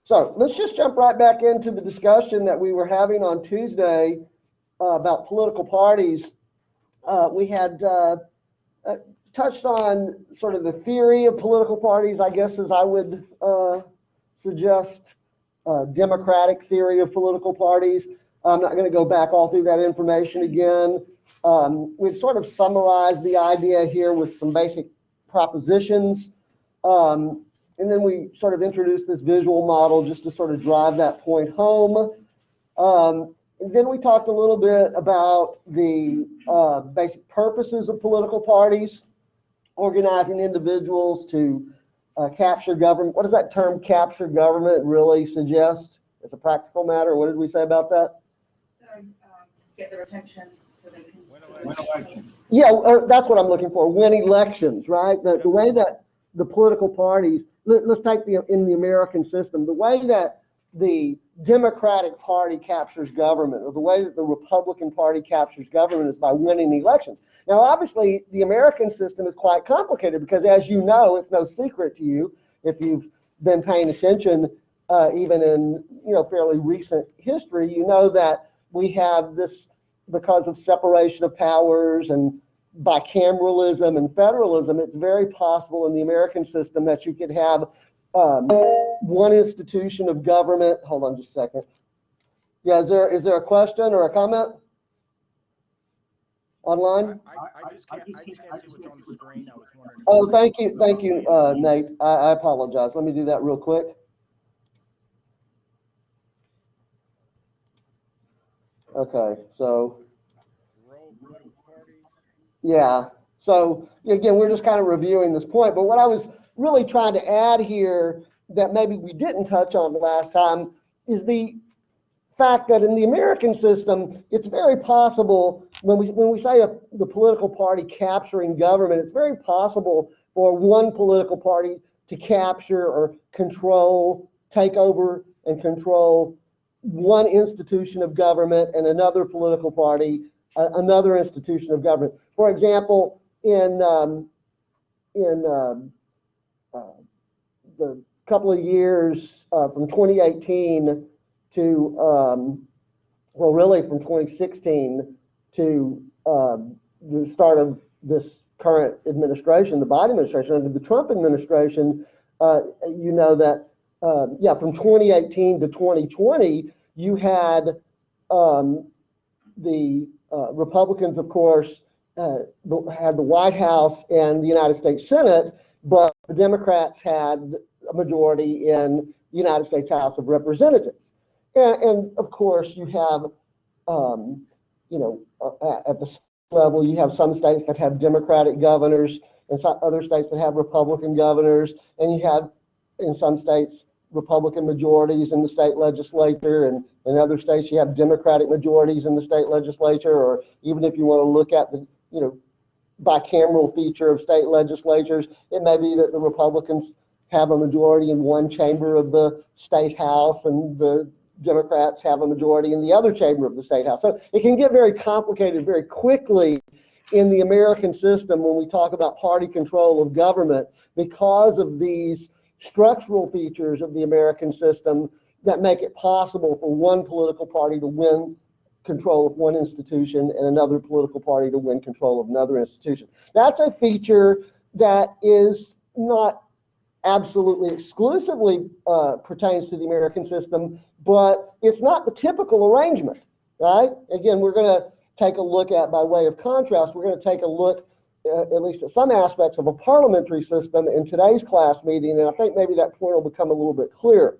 So let's just jump right back into the discussion that we were having on Tuesday about political parties. We had touched on sort of the theory of political parties, I guess, as I would suggest, democratic theory of political parties. I'm not going to go back all through that information again. We've sort of summarized the idea here with some basic propositions. And then we sort of introduced this visual model just to sort of drive that point home. And then we talked a little bit about the basic purposes of political parties, organizing individuals to capture government. What does that term capture government really suggest as a practical matter? What did we say about that? Get their attention so they can win elections. Yeah, that's what I'm looking for, win elections, right? The way that the political parties, let's take in the American system, the way that the Democratic Party captures government, or the way that the Republican Party captures government, is by winning elections. Now, obviously, the American system is quite complicated because, as you know, it's no secret to you, if you've been paying attention, even in fairly recent history, you know that we have this, because of separation of powers and bicameralism and federalism, it's very possible in the American system that you could have one institution of government. Hold on just a second. Yeah, is there a question or a comment online? I just can't see what's on the screen. I was wondering. Oh, thank you, Nate. I apologize. Let me do that real quick. Okay, so yeah. So again, we're just kind of reviewing this point, but what I was really trying to add here that maybe we didn't touch on last time is the fact that in the American system, it's very possible when we say the political party capturing government, it's very possible for one political party to capture or control, take over and control one institution of government, and another political party another institution of government. For example, in the couple of years from 2018 to, well, really from 2016 to the start of this current administration, the Biden administration, under the Trump administration, you know that, from 2018 to 2020, you had the Republicans, of course, had the White House and the United States Senate, but the Democrats had a majority in the United States House of Representatives. And of course, you have, at the level, you have some states that have Democratic governors and some other states that have Republican governors, and you have in some states Republican majorities in the state legislature, and in other states you have Democratic majorities in the state legislature, or even if you want to look at the bicameral feature of state legislatures, it may be that the Republicans have a majority in one chamber of the state house and the Democrats have a majority in the other chamber of the state house. So it can get very complicated very quickly in the American system when we talk about party control of government, because of these structural features of the American system that make it possible for one political party to win control of one institution and another political party to win control of another institution. That's a feature that is not absolutely exclusively pertains to the American system, but it's not the typical arrangement, right? Again, we're going to take a look at, by way of contrast, we're going to take a look at least at some aspects of a parliamentary system in today's class meeting, and I think maybe that point will become a little bit clearer.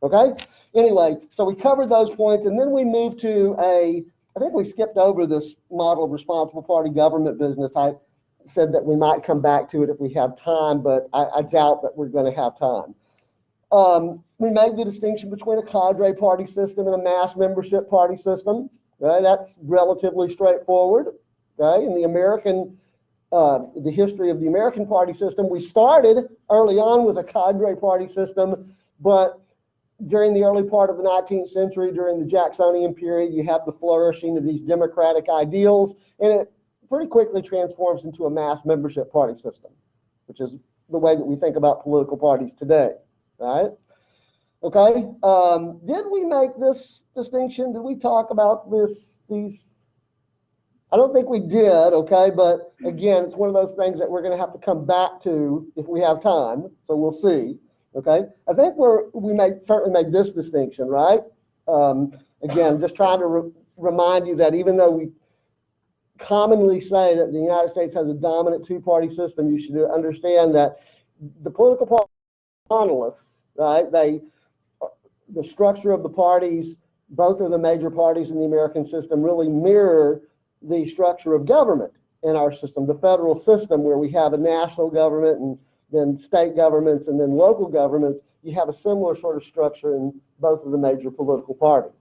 Okay? Anyway, so we covered those points, and then we moved to I think we skipped over this model of responsible party government business. I said that we might come back to it if we have time, but I doubt that we're going to have time. We made the distinction between a cadre party system and a mass membership party system. Right? That's relatively straightforward. Okay? In the American the history of the American party system, we started early on with a cadre party system, but during the early part of the 19th century, during the Jacksonian period, you have the flourishing of these democratic ideals, and it pretty quickly transforms into a mass membership party system, which is the way that we think about political parties today, right? Okay, did we make this distinction? Did we talk about these? I don't think we did, okay, but again, it's one of those things that we're going to have to come back to if we have time, so we'll see, okay? I think we certainly made this distinction, right? Again, just trying to remind you that even though we commonly say that the United States has a dominant two-party system, you should understand that the political parties are monoliths, right? The structure of the parties, both of the major parties in the American system, really mirror the structure of government in our system, the federal system, where we have a national government and then state governments and then local governments. You have a similar sort of structure in both of the major political parties.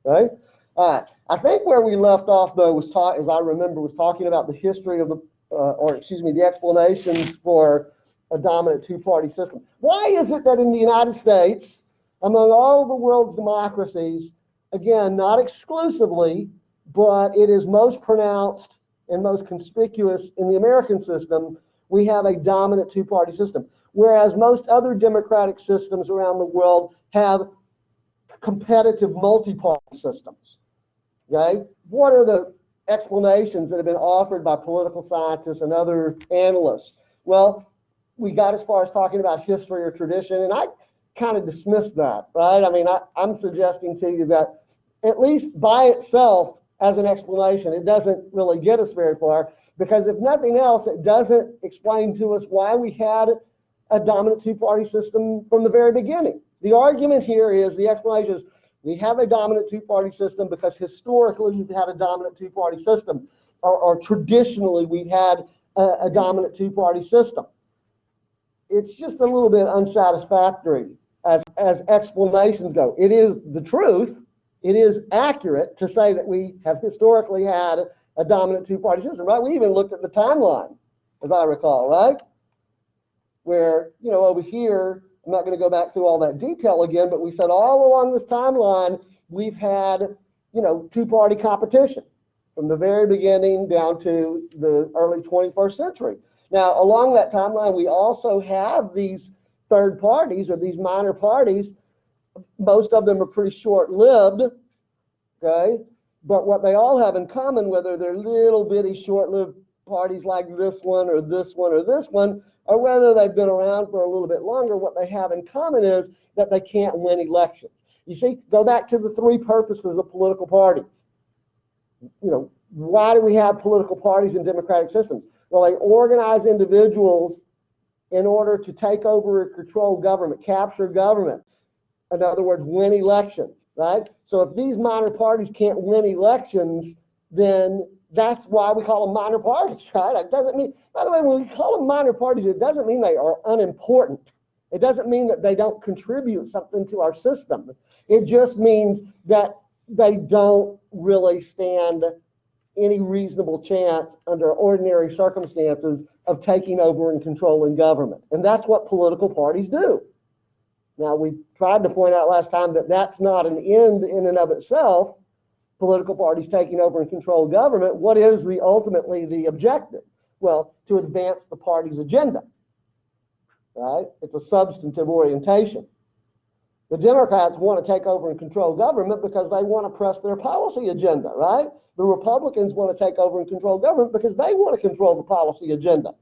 Okay? All right. I think where we left off, though, as I remember, was talking about the history of the explanations for a dominant two-party system. Why is it that in the United States, among all the world's democracies, again, not exclusively, but it is most pronounced and most conspicuous in the American system, we have a dominant two-party system, whereas most other democratic systems around the world have competitive multi-party systems? Okay? What are the explanations that have been offered by political scientists and other analysts? Well, we got as far as talking about history or tradition, and I kind of dismissed that, right? I mean, I'm suggesting to you that at least by itself, as an explanation, it doesn't really get us very far, because if nothing else, it doesn't explain to us why we had a dominant two-party system from the very beginning. The argument here is, the explanation is, we have a dominant two-party system because historically we've had a dominant two-party system, or traditionally we've had a dominant two-party system. It's just a little bit unsatisfactory as explanations go. It is the truth. It is accurate to say that we have historically had a dominant two-party system, right? We even looked at the timeline, as I recall, right? Where, over here, I'm not going to go back through all that detail again, but we said all along this timeline, we've had, two-party competition from the very beginning down to the early 21st century. Now, along that timeline, we also have these third parties, or these minor parties. Most of them are pretty short-lived, okay? But what they all have in common, whether they're little bitty short-lived parties like this one or this one or this one, or whether they've been around for a little bit longer, what they have in common is that they can't win elections. You see, go back to the three purposes of political parties. Why do we have political parties in democratic systems? Well, they organize individuals in order to take over or control government, capture government. In other words, win elections, right? So if these minor parties can't win elections, then that's why we call them minor parties, right? It doesn't mean, by the way, when we call them minor parties, it doesn't mean they are unimportant. It doesn't mean that they don't contribute something to our system. It just means that they don't really stand any reasonable chance under ordinary circumstances of taking over and controlling government. And that's what political parties do. Now, we tried to point out last time that that's not an end in and of itself, political parties taking over and control government. What is ultimately the objective? Well, to advance the party's agenda, right? It's a substantive orientation. The Democrats want to take over and control government because they want to press their policy agenda, right? The Republicans want to take over and control government because they want to control the policy agenda.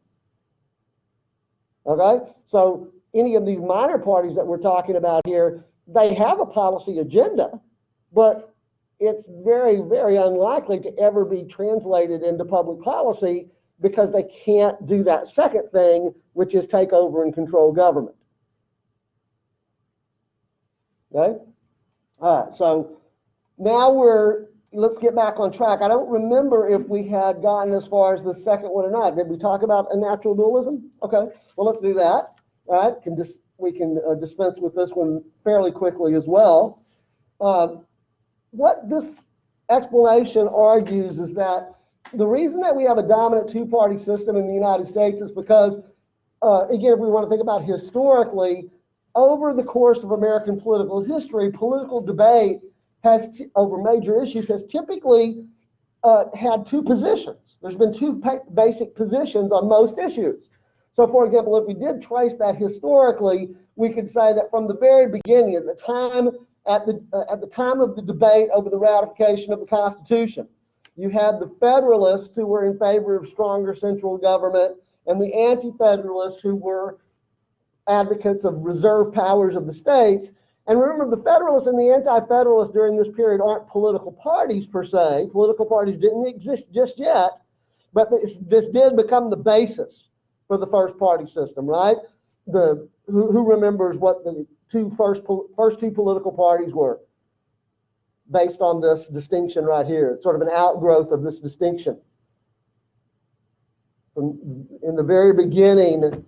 Okay? So any of these minor parties that we're talking about here, they have a policy agenda, but it's very, very unlikely to ever be translated into public policy because they can't do that second thing, which is take over and control government. Okay? All right, so now let's get back on track. I don't remember if we had gotten as far as the second one or not. Did we talk about a natural dualism? Okay, well, let's do that. All right, we can dispense with this one fairly quickly as well. What this explanation argues is that the reason that we have a dominant two-party system in the United States is because, again, if we want to think about historically, over the course of American political history, political debate over major issues has typically had two positions. There's been two basic positions on most issues. So, for example, if we did trace that historically, we could say that from the very beginning, at the time of the debate over the ratification of the Constitution, you had the Federalists who were in favor of stronger central government and the Anti-Federalists who were advocates of reserve powers of the states. And remember, the Federalists and the Anti-Federalists during this period aren't political parties per se. Political parties didn't exist just yet, but this did become the basis for the first party system, right? Who remembers what the first two political parties were based on this distinction right here? It's sort of an outgrowth of this distinction. In the very beginning, it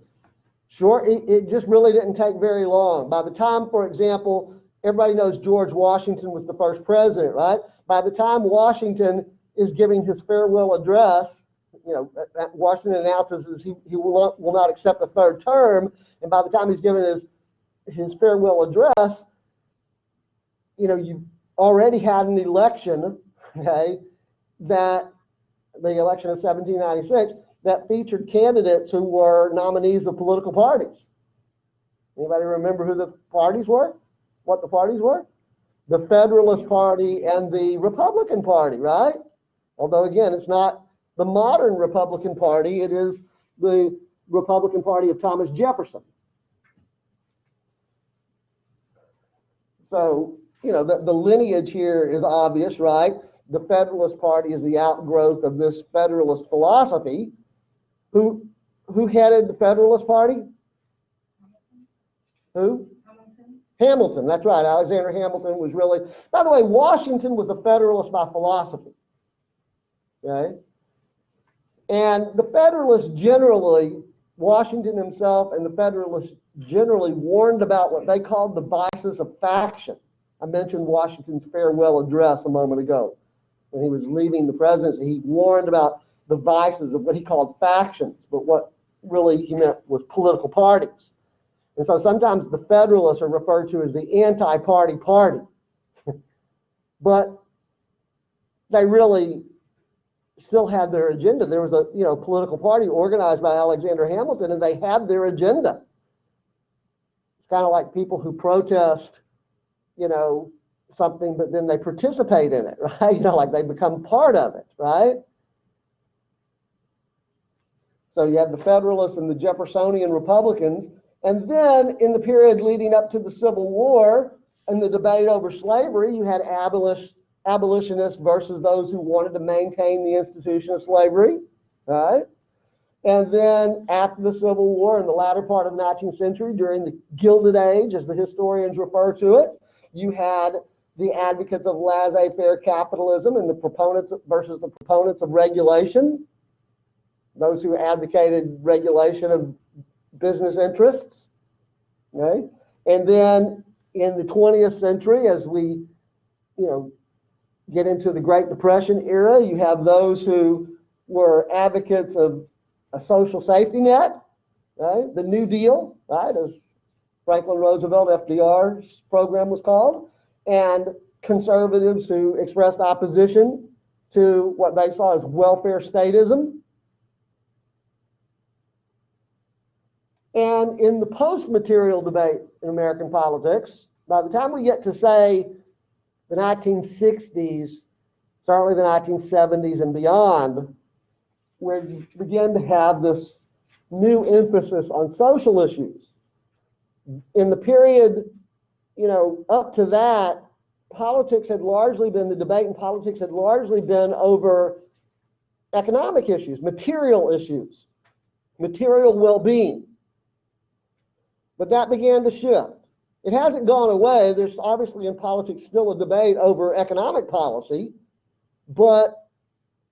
just really didn't take very long. By the time, for example, everybody knows George Washington was the first president, right? By the time Washington is giving his farewell address, Washington announces he will not accept a third term, and by the time he's giving his farewell address, you've already had an election, okay, that the election of 1796 that featured candidates who were nominees of political parties. Anybody remember who the parties were? What the parties were? The Federalist Party and the Republican Party, right? Although, again, it's not the modern Republican Party, it is the Republican Party of Thomas Jefferson. So, the lineage here is obvious, right? The Federalist Party is the outgrowth of this Federalist philosophy. Who headed the Federalist Party? Who? Hamilton, that's right. Alexander Hamilton was really, by the way, Washington was a Federalist by philosophy. Okay? And the Federalists generally, Washington himself and the Federalists generally warned about what they called the vices of faction. I mentioned Washington's farewell address a moment ago. When he was leaving the presidency, he warned about the vices of what he called factions, but what really he meant was political parties. And so sometimes the Federalists are referred to as the anti-party party. But they really still had their agenda. There was a political party organized by Alexander Hamilton, and they had their agenda. It's kind of like people who protest, something, but then they participate in it, right? Like they become part of it, right? So you had the Federalists and the Jeffersonian Republicans. And then in the period leading up to the Civil War and the debate over slavery, you had abolitionists versus those who wanted to maintain the institution of slavery, right? And then after the Civil War, in the latter part of the 19th century, during the Gilded Age, as the historians refer to it, you had the advocates of laissez-faire capitalism and the proponents versus the proponents of regulation. Those who advocated regulation of business interests, okay? And then in the 20th century, as we, get into the Great Depression era, you have those who were advocates of a social safety net, right? The New Deal, right? As Franklin Roosevelt, FDR's program was called, and conservatives who expressed opposition to what they saw as welfare statism. And in the post-material debate in American politics, by the time we get to, say, the 1960s, certainly the 1970s and beyond, where you begin to have this new emphasis on social issues. In the period, up to that, the debate in politics had largely been over economic issues, material well-being. But that began to shift. It hasn't gone away. There's obviously in politics still a debate over economic policy, but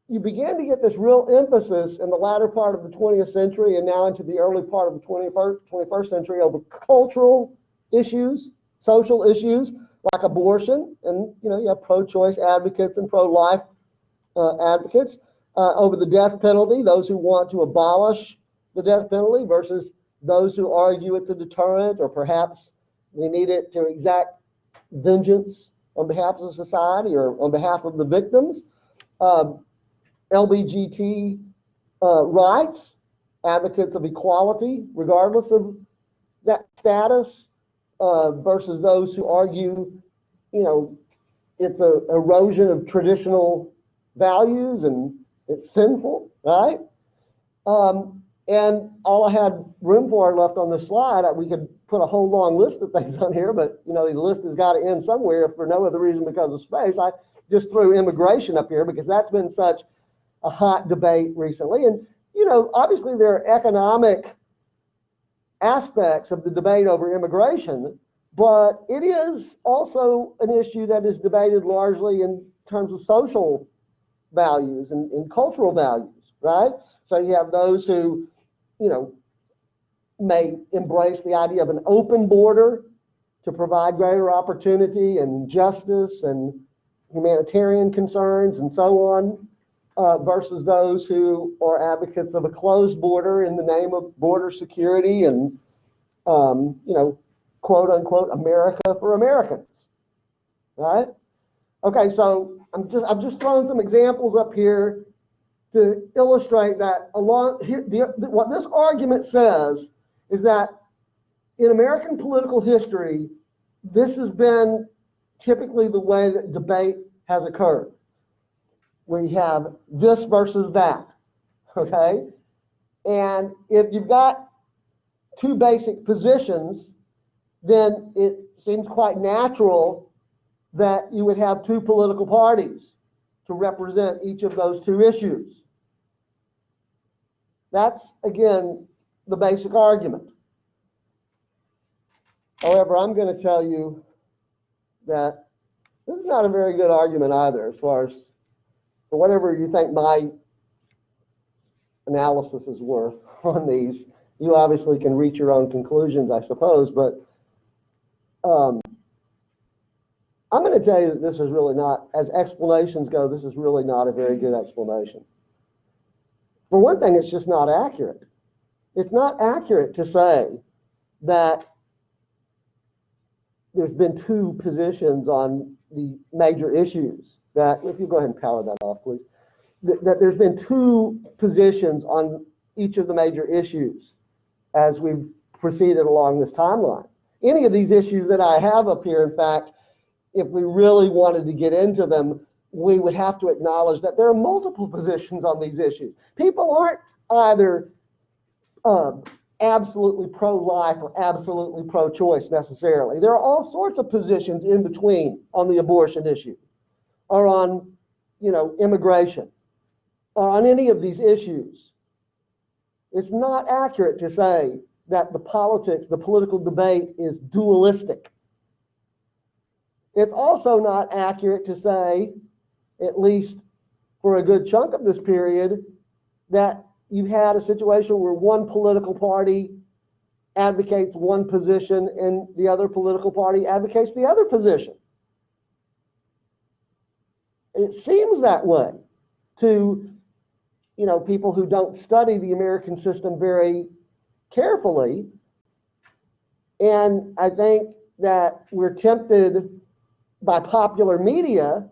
you began to get this real emphasis in the latter part of the 20th century and now into the early part of the 21st century over cultural issues, social issues like abortion, and you have pro-choice advocates and pro-life advocates, over the death penalty, those who want to abolish the death penalty versus those who argue it's a deterrent, or perhaps we need it to exact vengeance on behalf of society or on behalf of the victims. LBGT rights, advocates of equality, regardless of that status versus those who argue, it's a erosion of traditional values and it's sinful, right? And all I had room for left on this slide, we could put a whole long list of things on here, but the list has got to end somewhere for no other reason because of space. I just threw immigration up here because that's been such a hot debate recently. And, obviously there are economic aspects of the debate over immigration, but it is also an issue that is debated largely in terms of social values and cultural values, right? So you have those who, may embrace the idea of an open border to provide greater opportunity and justice and humanitarian concerns and so on, versus those who are advocates of a closed border in the name of border security and, quote unquote, America for Americans, right? Okay, so I'm just throwing some examples up here to illustrate that what this argument says is that in American political history, this has been typically the way that debate has occurred. We have this versus that, okay? And if you've got two basic positions, then it seems quite natural that you would have two political parties to represent each of those two issues. That's, again, the basic argument. However, I'm going to tell you that this is not a very good argument either, as far as, for whatever you think my analysis is worth on these. You obviously can reach your own conclusions, I suppose, but I'm going to tell you that this is really not, as explanations go, this is really not a very good explanation. For one thing, it's just not accurate. It's not accurate to say that there's been two positions on the major issues. That, if you go ahead and power that off, please, that there's been two positions on each of the major issues as we've proceeded along this timeline. Any of these issues that I have up here, in fact, if we really wanted to get into them, we would have to acknowledge that there are multiple positions on these issues. People aren't either absolutely pro-life or absolutely pro-choice necessarily. There are all sorts of positions in between on the abortion issue, or on, immigration, or on any of these issues. It's not accurate to say that the political debate is dualistic. It's also not accurate to say, at least for a good chunk of this period, that you've had a situation where one political party advocates one position and the other political party advocates the other position. It seems that way to, people who don't study the American system very carefully. And I think that we're tempted by popular media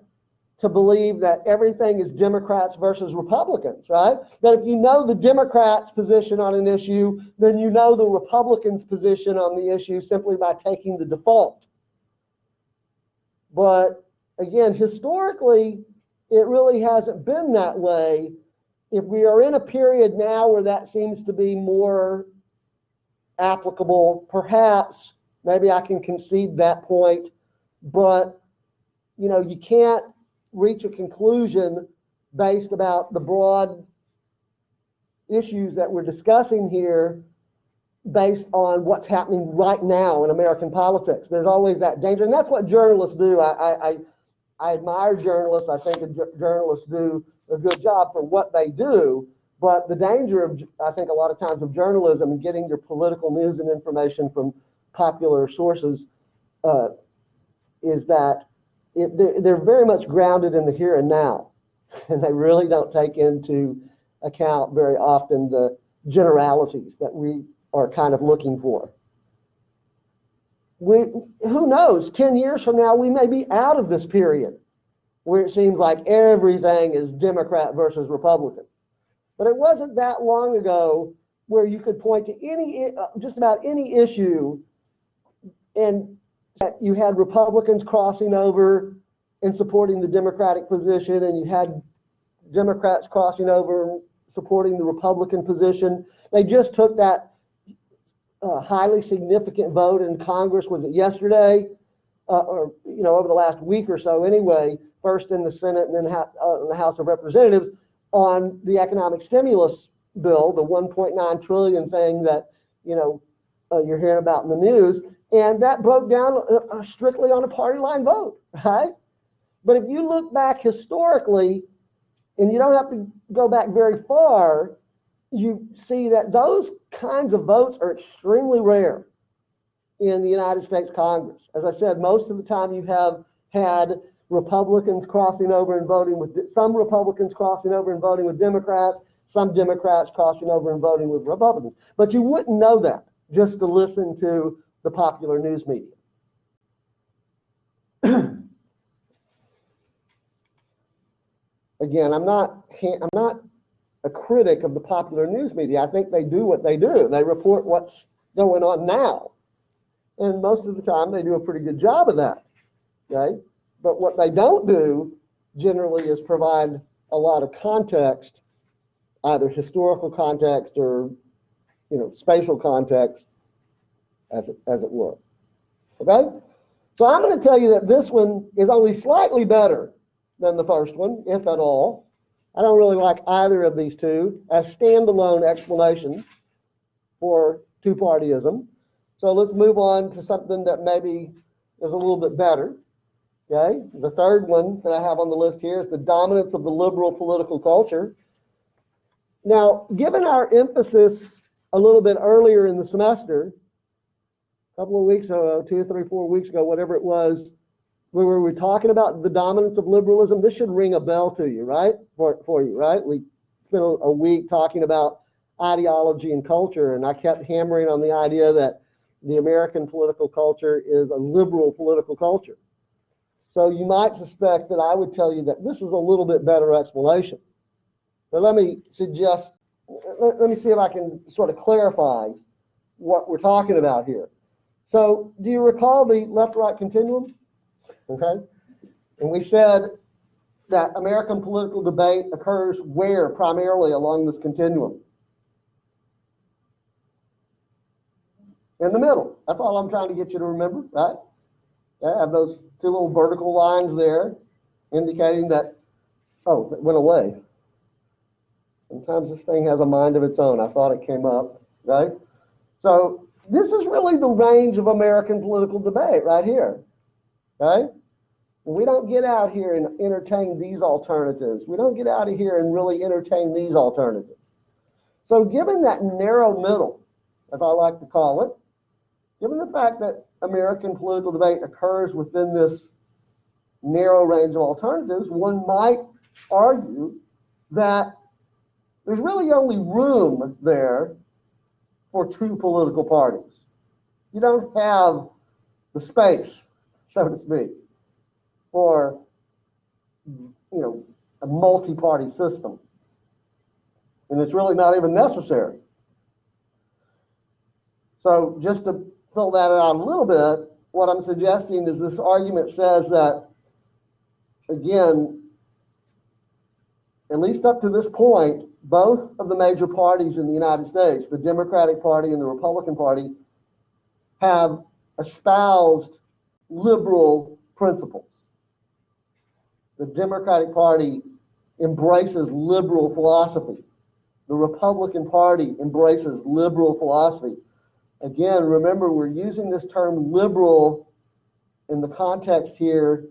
to believe that everything is Democrats versus Republicans, right? That if you know the Democrats' position on an issue, then you know the Republicans' position on the issue simply by taking the default. But again, historically, it really hasn't been that way. If we are in a period now where that seems to be more applicable, perhaps, maybe I can concede that point, but you can't reach a conclusion based about the broad issues that we're discussing here based on what's happening right now in American politics. There's always that danger, and that's what journalists do. I admire journalists. I think journalists do a good job for what they do, but the danger of, I think, a lot of times of journalism and getting your political news and information from popular sources is that they're very much grounded in the here and now, and they really don't take into account very often the generalities that we are kind of looking for. Who knows, 10 years from now, we may be out of this period where it seems like everything is Democrat versus Republican. But it wasn't that long ago where you could point to any, just about any issue, and you had Republicans crossing over and supporting the Democratic position, and you had Democrats crossing over and supporting the Republican position. They just took that highly significant vote in Congress, was it yesterday? Or, over the last week or so anyway, first in the Senate and then in the House of Representatives, on the economic stimulus bill, the 1.9 trillion thing that, you're hearing about in the news. And that broke down strictly on a party line vote, right? But if you look back historically, and you don't have to go back very far, you see that those kinds of votes are extremely rare in the United States Congress. As I said, most of the time you have had Republicans crossing over and voting with, some Republicans crossing over and voting with Democrats, some Democrats crossing over and voting with Republicans. But you wouldn't know that just to listen to the popular news media. Again, I'm not a critic of the popular news media. I think they do what they do. They report what's going on now. And most of the time they do a pretty good job of that. Okay? But what they don't do generally is provide a lot of context, either historical context or spatial context, as it were. Okay? So I'm going to tell you that this one is only slightly better than the first one, if at all. I don't really like either of these two as standalone explanations for two-partyism. So let's move on to something that maybe is a little bit better. Okay? The third one that I have on the list here is the dominance of the liberal political culture. Now, given our emphasis a little bit earlier in the semester, a couple of weeks ago, 2, 3, 4 weeks ago, whatever it was, we were talking about the dominance of liberalism. This should ring a bell to you, right? For you, right? We spent a week talking about ideology and culture, and I kept hammering on the idea that the American political culture is a liberal political culture. So you might suspect that I would tell you that this is a little bit better explanation. But let me see if I can sort of clarify what we're talking about here. So do you recall the left-right continuum? Okay. And we said that American political debate occurs where primarily along this continuum? In the middle. That's all I'm trying to get you to remember, right? I have those two little vertical lines there indicating that, oh, it went away. Sometimes this thing has a mind of its own. I thought it came up, right? So this is really the range of American political debate right here, okay? We don't get out here and entertain these alternatives. We don't get out of here and really entertain these alternatives. So given that narrow middle, as I like to call it, given the fact that American political debate occurs within this narrow range of alternatives, one might argue that there's really only room there for two political parties. You don't have the space, so to speak, for a multi-party system. And it's really not even necessary. So just to fill that out a little bit, what I'm suggesting is this argument says that, again, at least up to this point, both of the major parties in the United States, the Democratic Party and the Republican Party, have espoused liberal principles. The Democratic Party embraces liberal philosophy. The Republican Party embraces liberal philosophy. Again, remember, we're using this term liberal in the context here,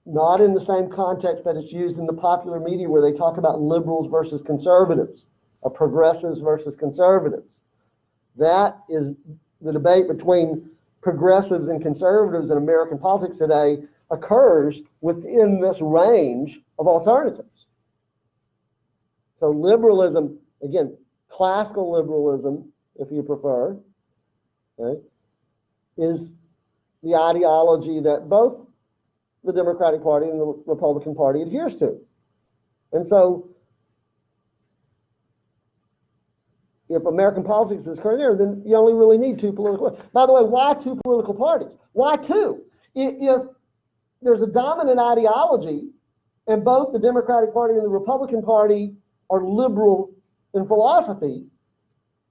not in the same context that it's used in the popular media where they talk about liberals versus conservatives, or progressives versus conservatives. That is the debate between progressives and conservatives in American politics today occurs within this range of alternatives. So liberalism, again, classical liberalism, if you prefer, okay, is the ideology that both the Democratic Party and the Republican Party adheres to. And so if American politics is clear, then you only really need two political parties. By the way, why two political parties? Why two? If there's a dominant ideology and both the Democratic Party and the Republican Party are liberal in philosophy,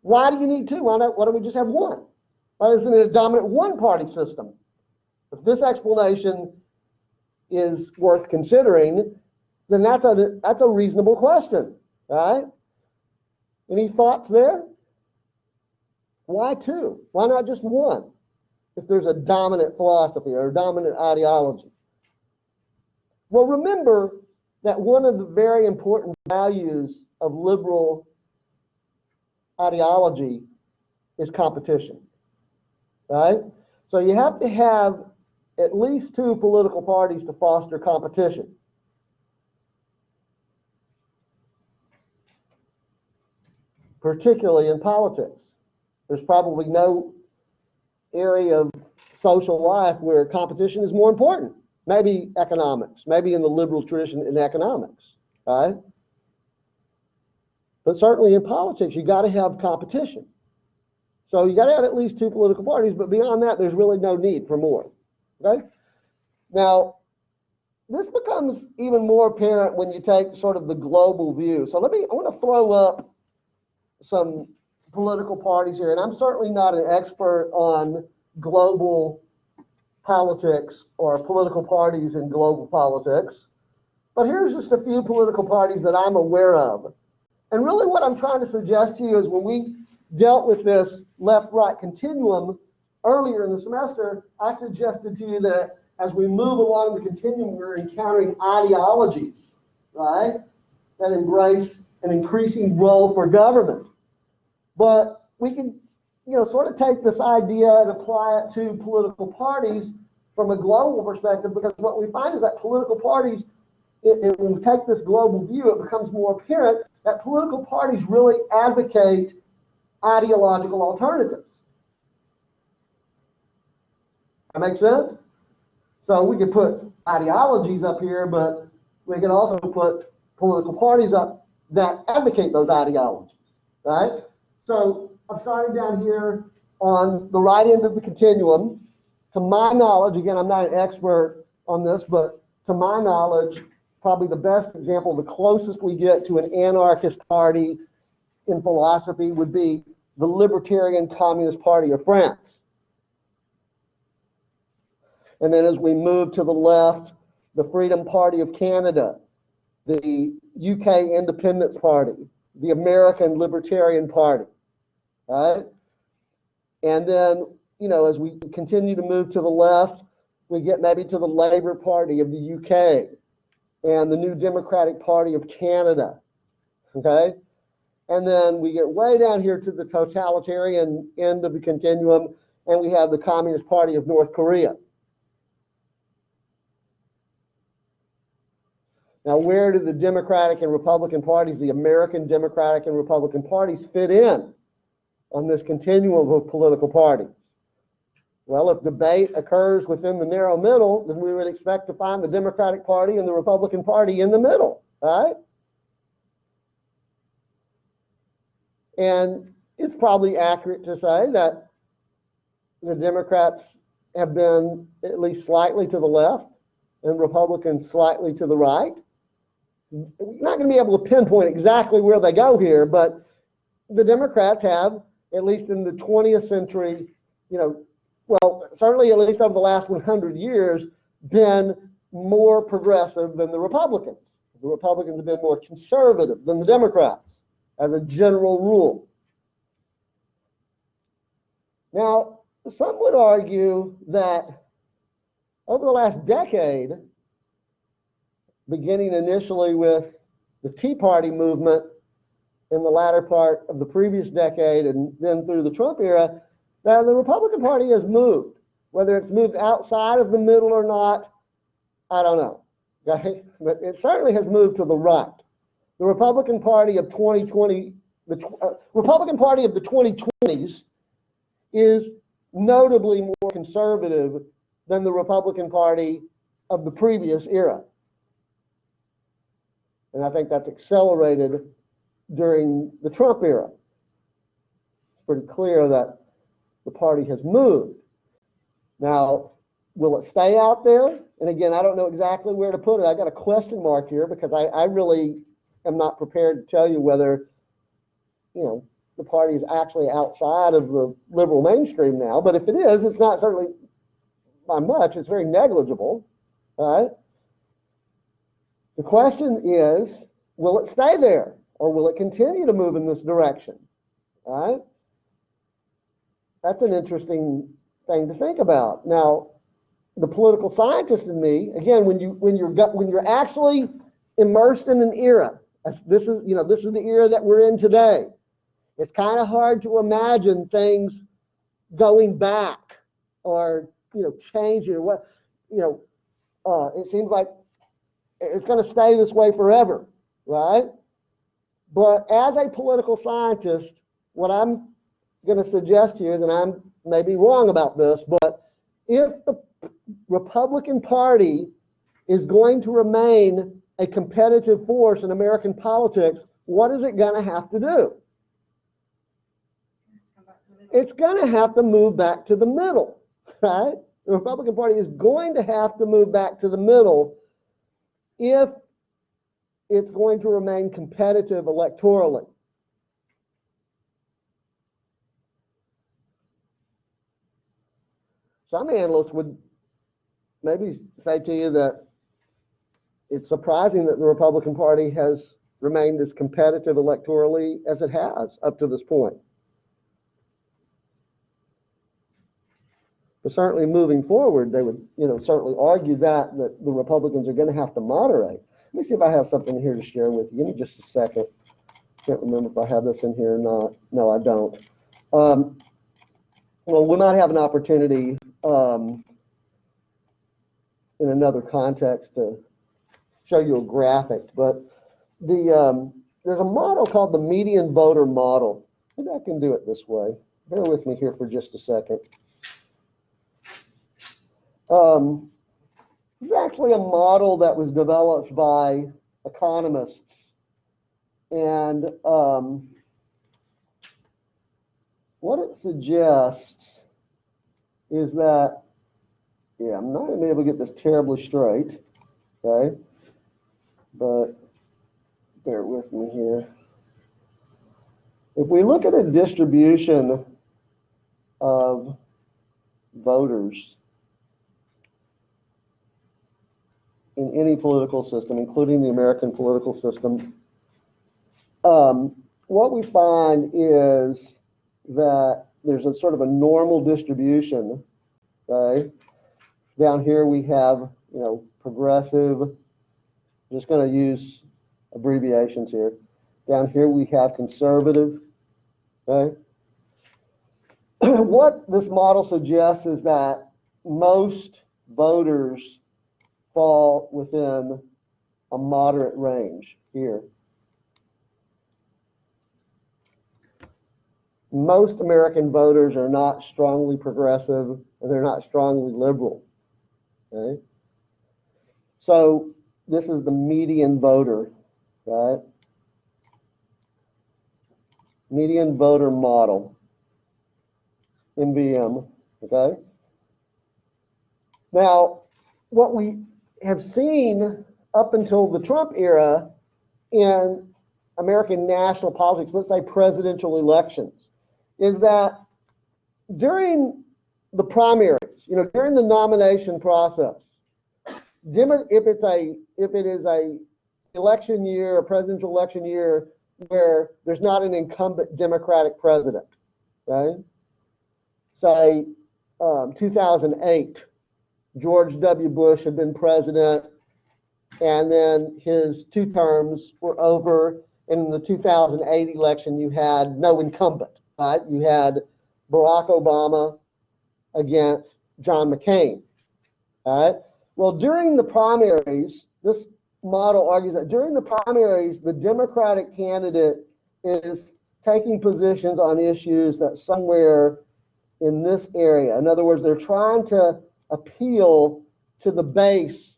why do you need two? Why don't we just have one? Why isn't it a dominant one-party system? If this explanation is worth considering, then that's a reasonable question, right? Any thoughts there? Why two? Why not just one? If there's a dominant philosophy or a dominant ideology. Well, remember that one of the very important values of liberal ideology is competition, right? So you have to have at least two political parties to foster competition. Particularly in politics. There's probably no area of social life where competition is more important. Maybe economics, maybe in the liberal tradition in economics, right? But certainly in politics, you got to have competition. So you got to have at least two political parties, but beyond that, there's really no need for more, okay? Now, this becomes even more apparent when you take sort of the global view. So I want to throw up some political parties here, and I'm certainly not an expert on global politics or political parties in global politics, but here's just a few political parties that I'm aware of. And really what I'm trying to suggest to you is when we dealt with this left-right continuum earlier in the semester, I suggested to you that as we move along the continuum, we're encountering ideologies, right, that embrace an increasing role for government. But we can, sort of take this idea and apply it to political parties from a global perspective, because what we find is that political parties, when we take this global view, it becomes more apparent that political parties really advocate ideological alternatives. That makes sense? So we could put ideologies up here, but we can also put political parties up that advocate those ideologies, right? So I'm starting down here on the right end of the continuum. To my knowledge, again, I'm not an expert on this, but to my knowledge, probably the best example, the closest we get to an anarchist party in philosophy would be the Libertarian Communist Party of France. And then as we move to the left, the Freedom Party of Canada, the UK Independence Party, the American Libertarian Party, right? And then, as we continue to move to the left, we get maybe to the Labour Party of the UK and the New Democratic Party of Canada, okay? And then we get way down here to the totalitarian end of the continuum, and we have the Communist Party of North Korea. Now, where do the Democratic and Republican parties, the American Democratic and Republican parties, fit in on this continuum of political parties? Well, if debate occurs within the narrow middle, then we would expect to find the Democratic Party and the Republican Party in the middle, right? And it's probably accurate to say that the Democrats have been at least slightly to the left and Republicans slightly to the right. You're not going to be able to pinpoint exactly where they go here, but the Democrats have, at least in the 20th century, well, certainly at least over the last 100 years, been more progressive than the Republicans. The Republicans have been more conservative than the Democrats, as a general rule. Now, some would argue that over the last decade, beginning initially with the Tea Party movement in the latter part of the previous decade and then through the Trump era, that the Republican Party has moved. Whether it's moved outside of the middle or not, I don't know. Okay? But it certainly has moved to the right. The Republican Party of 2020, Republican Party of the 2020s is notably more conservative than the Republican Party of the previous era. And I think that's accelerated during the Trump era. pretty clear that the party has moved. Now, will it stay out there? And again, I don't know exactly where to put it. I got a question mark here because I really am not prepared to tell you whether, the party is actually outside of the liberal mainstream now. But if it is, it's not certainly by much. It's very negligible, right? The question is, will it stay there or will it continue to move in this direction, right? That's an interesting thing to think about. Now, the political scientist in me, again, when you're actually immersed in an era, this is the era that we're in today. It's kind of hard to imagine things going back or changing. It seems like it's going to stay this way forever, right? But as a political scientist, what I'm going to suggest here is, and I'm maybe wrong about this, but if the Republican Party is going to remain a competitive force in American politics, what is it going to have to do? It's going to have to move back to the middle, right? The Republican Party is going to have to move back to the middle if it's going to remain competitive electorally. Some analysts would maybe say to you that it's surprising that the Republican Party has remained as competitive electorally as it has up to this point. But certainly moving forward, they would, certainly argue that the Republicans are going to have to moderate. Let me see if I have something here to share with you. Give me just a second. Can't remember if I have this in here or not. No, I don't. Well, we might have an opportunity in another context to show you a graphic, but there's a model called the median voter model. Maybe I can do it this way. Bear with me here for just a second. This is actually a model that was developed by economists, and what it suggests is that, I'm not going to be able to get this terribly straight, okay, but bear with me here. If we look at a distribution of voters in any political system, including the American political system, what we find is that there's a sort of a normal distribution, okay? Down here we have, progressive. I'm just going to use abbreviations here. Down here we have conservative, okay? What this model suggests is that most voters fall within a moderate range here. Most American voters are not strongly progressive and they're not strongly liberal. Okay? So this is the median voter, right? Median voter model, MVM, okay? Now, what we have seen up until the Trump era in American national politics, let's say presidential elections, is that during the primaries, during the nomination process, if it is a election year, a presidential election year where there's not an incumbent Democratic president, right? Say 2008, George W. Bush had been president, and then his 2 terms were over. And in the 2008 election, you had no incumbent, right? You had Barack Obama against John McCain, all right? Well, during the primaries, this model argues that during the primaries, the Democratic candidate is taking positions on issues that somewhere in this area. In other words, they're trying to appeal to the base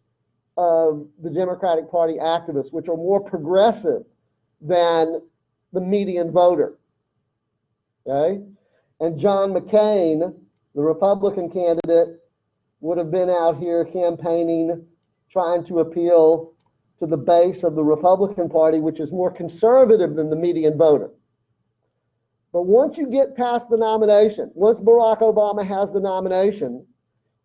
of the Democratic Party activists, which are more progressive than the median voter. Okay? And John McCain, the Republican candidate, would have been out here campaigning, trying to appeal to the base of the Republican Party, which is more conservative than the median voter. But once you get past the nomination, once Barack Obama has the nomination,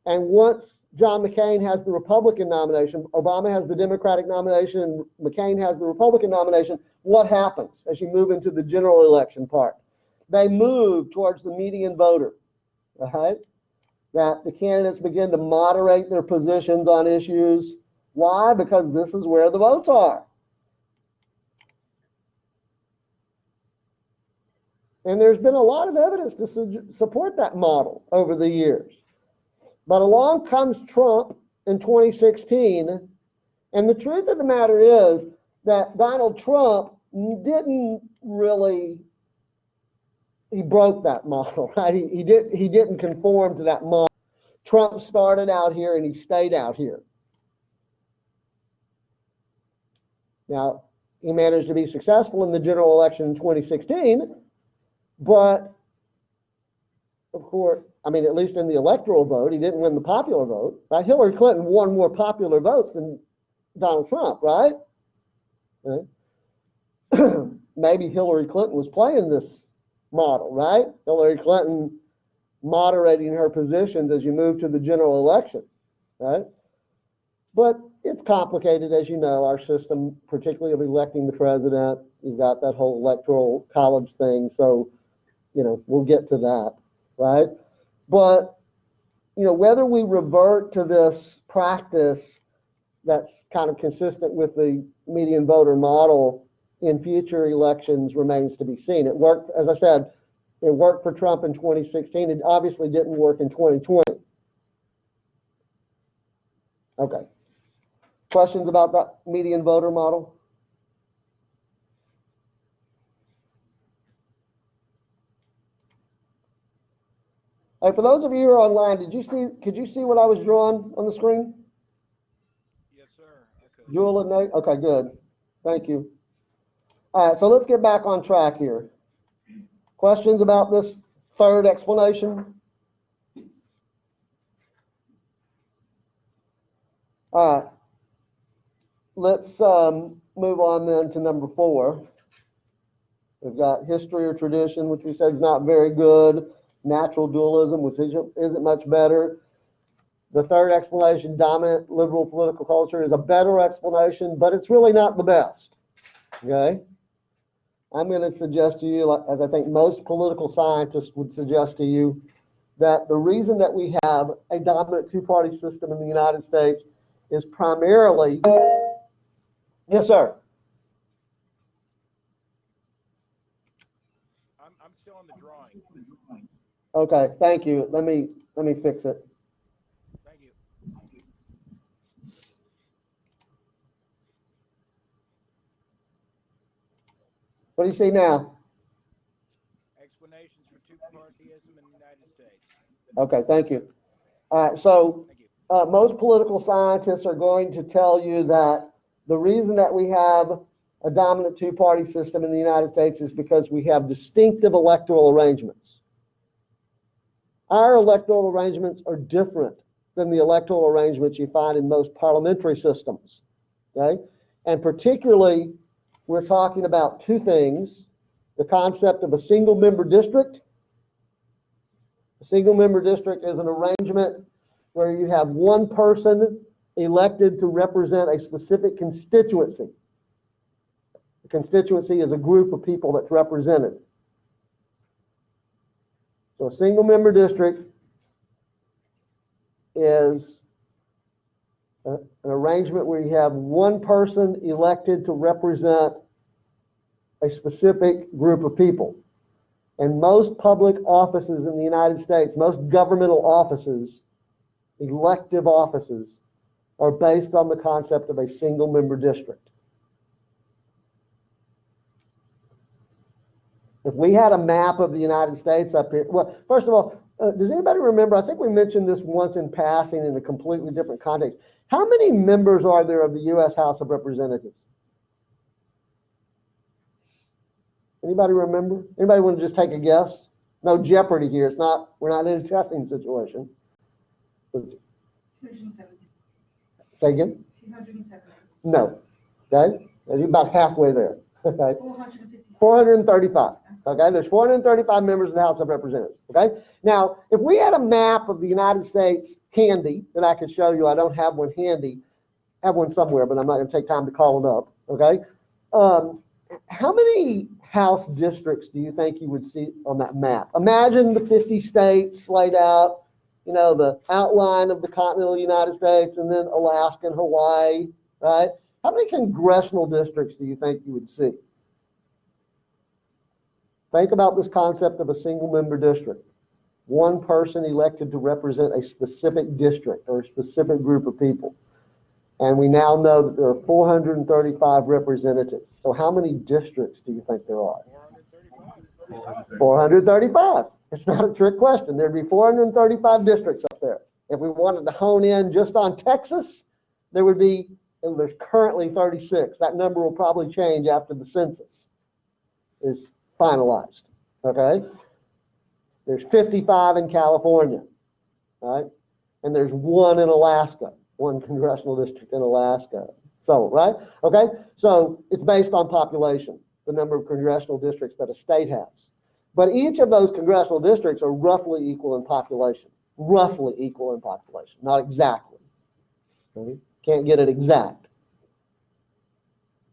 and once John McCain has the Republican nomination, Obama has the Democratic nomination, and McCain has the Republican nomination, what happens as you move into the general election part? They move towards the median voter, right? That the candidates begin to moderate their positions on issues. Why? Because this is where the votes are. And there's been a lot of evidence to support that model over the years. But along comes Trump in 2016, and the truth of the matter is that Donald Trump didn't really, he broke that model, right? He didn't conform to that model. Trump started out here and he stayed out here. Now, he managed to be successful in the general election in 2016, but of course, I mean, at least in the electoral vote, he didn't win the popular vote, right? Hillary Clinton won more popular votes than Donald Trump, right? Maybe Hillary Clinton was playing this model, right? Hillary Clinton moderating her positions as you move to the general election, right? But it's complicated, as you know, our system, particularly of electing the president. You've got that whole electoral college thing, so, you know, we'll get to that, right? But, you know, whether we revert to this practice that's kind of consistent with the median voter model in future elections remains to be seen. It worked, as I said, it worked for Trump in 2016. It obviously didn't work in 2020. Okay. Questions about that median voter model? All right, for those of you who are online, could you see what I was drawing on the screen? Yes, sir. Okay. Jewel and Nate? Okay, good. Thank you. All right, so let's get back on track here. Questions about this third explanation? All right. Let's move on then to number 4. We've got history or tradition, which we said is not very good. Natural dualism, which isn't much better. The third explanation, dominant liberal political culture, is a better explanation, but it's really not the best. Okay? I'm going to suggest to you, as I think most political scientists would suggest to you, that the reason that we have a dominant two-party system in the United States is primarily... Yes, sir. I'm still on the drawing. Okay, thank you. Let me fix it. Thank you. What do you see now? Explanations for two-partyism in the United States. Okay, thank you. All right, so Thank you. most political scientists are going to tell you that the reason that we have a dominant two-party system in the United States is because we have distinctive electoral arrangements. Our electoral arrangements are different than the electoral arrangements you find in most parliamentary systems, okay? And particularly, we're talking about two things: the concept of a single-member district. A single-member district is an arrangement where you have one person elected to represent a specific constituency. A constituency is a group of people that's represented. So a single-member district is an arrangement where you have one person elected to represent a specific group of people. And most public offices in the United States, most governmental offices, elective offices, are based on the concept of a single-member district. If we had a map of the United States up here, well, first of all, does anybody remember, I think we mentioned this once in passing in a completely different context. How many members are there of the U.S. House of Representatives? Anybody remember? Anybody want to just take a guess? No jeopardy here. It's not, we're not in a testing situation. 217. Say again? 217. No. Okay? You're about halfway there. Okay? 456. 435. Okay? There's 435 members in the House of Representatives. Okay? Now, if we had a map of the United States handy that I could show you, I don't have one handy. I have one somewhere, but I'm not going to take time to call it up. Okay? How many House districts do you think you would see on that map? Imagine the 50 states laid out, you know, the outline of the continental United States, and then Alaska and Hawaii, right? How many congressional districts do you think you would see? Think about this concept of a single member district. One person elected to represent a specific district or a specific group of people. And we now know that there are 435 representatives. So how many districts do you think there are? 435. 435. It's not a trick question. There'd be 435 districts up there. If we wanted to hone in just on Texas, there would be, and there's currently 36. That number will probably change after the census is finalized. Okay? There's 55 in California, right? And there's one in Alaska. One congressional district in Alaska. So, right? Okay? So it's based on population, the number of congressional districts that a state has. But each of those congressional districts are roughly equal in population. Roughly equal in population, not exactly. Okay? Can't get it exact.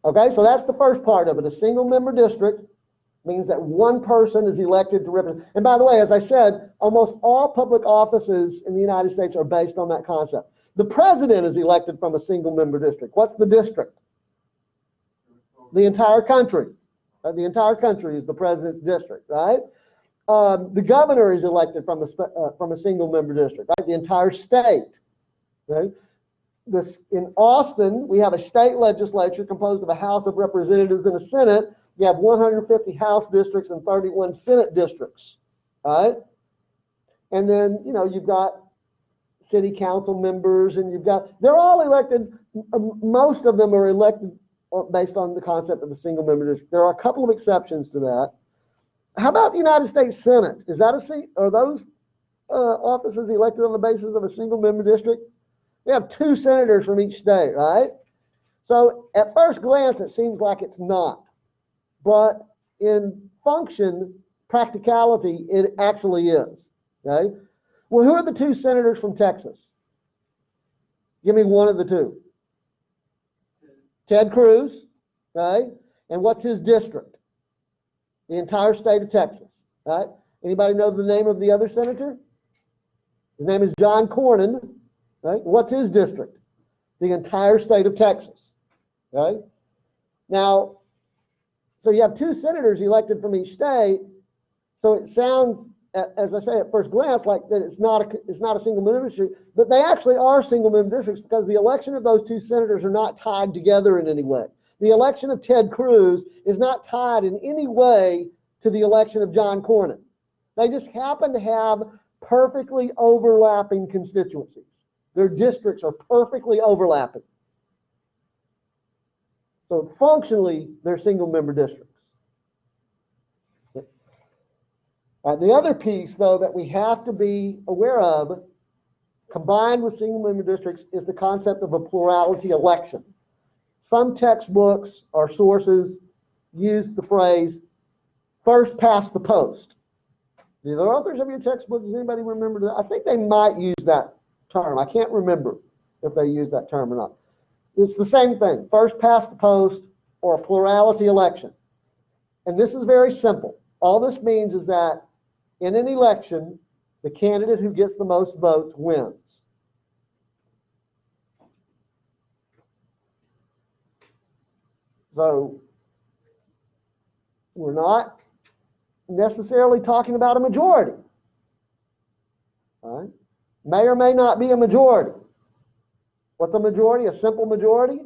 Okay? So that's the first part of it. A single member district means that one person is elected to represent. And by the way, as I said, almost all public offices in the United States are based on that concept. The president is elected from a single member district. What's the district? The entire country. The entire country is the president's district, right? The governor is elected from a single member district, right? The entire state. Right? In Austin, we have a state legislature composed of a House of Representatives and a Senate. You have 150 House districts and 31 Senate districts, right? And then, you know, you've got city council members, and they're all elected, most of them are elected based on the concept of a single member district. There are a couple of exceptions to that. How about the United States Senate? Is that a seat? Are those offices elected on the basis of a single member district? We have 2 senators from each state, right? So at first glance, it seems like it's not. But in function, practicality, it actually is, okay? Well, who are the 2 senators from Texas? Give me one of the 2. Ted Cruz, right? And what's his district? The entire state of Texas, right? Anybody know the name of the other senator? His name is John Cornyn, right? What's his district? The entire state of Texas, right? Now, so you have 2 senators elected from each state, so it sounds, as I say at first glance, like that it's not a single member district, but they actually are single member districts because the election of those 2 senators are not tied together in any way. The election of Ted Cruz is not tied in any way to the election of John Cornyn. They just happen to have perfectly overlapping constituencies. Their districts are perfectly overlapping. So functionally, they're single member districts. The other piece, though, that we have to be aware of, combined with single member districts, is the concept of a plurality election. Some textbooks or sources use the phrase first past the post. Do the authors of your textbooks, does anybody remember that? I think they might use that term. I can't remember if they use that term or not. It's the same thing, first past the post or a plurality election. And this is very simple. All this means is that in an election, the candidate who gets the most votes wins. So we're not necessarily talking about a majority. All right? May or may not be a majority. What's a majority? A simple majority?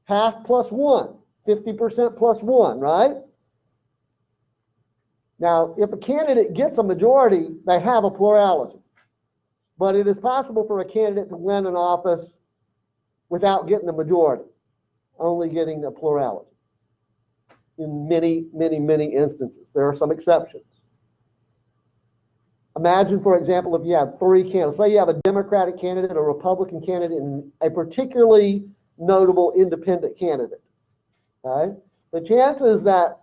Half plus 1, 50% plus 1, right? Now, if a candidate gets a majority, they have a plurality. But it is possible for a candidate to win an office without getting a majority, only getting a plurality. In many, many, many instances. There are some exceptions. Imagine, for example, if you have three candidates. Say you have a Democratic candidate, a Republican candidate, and a particularly notable independent candidate. Right? The chances that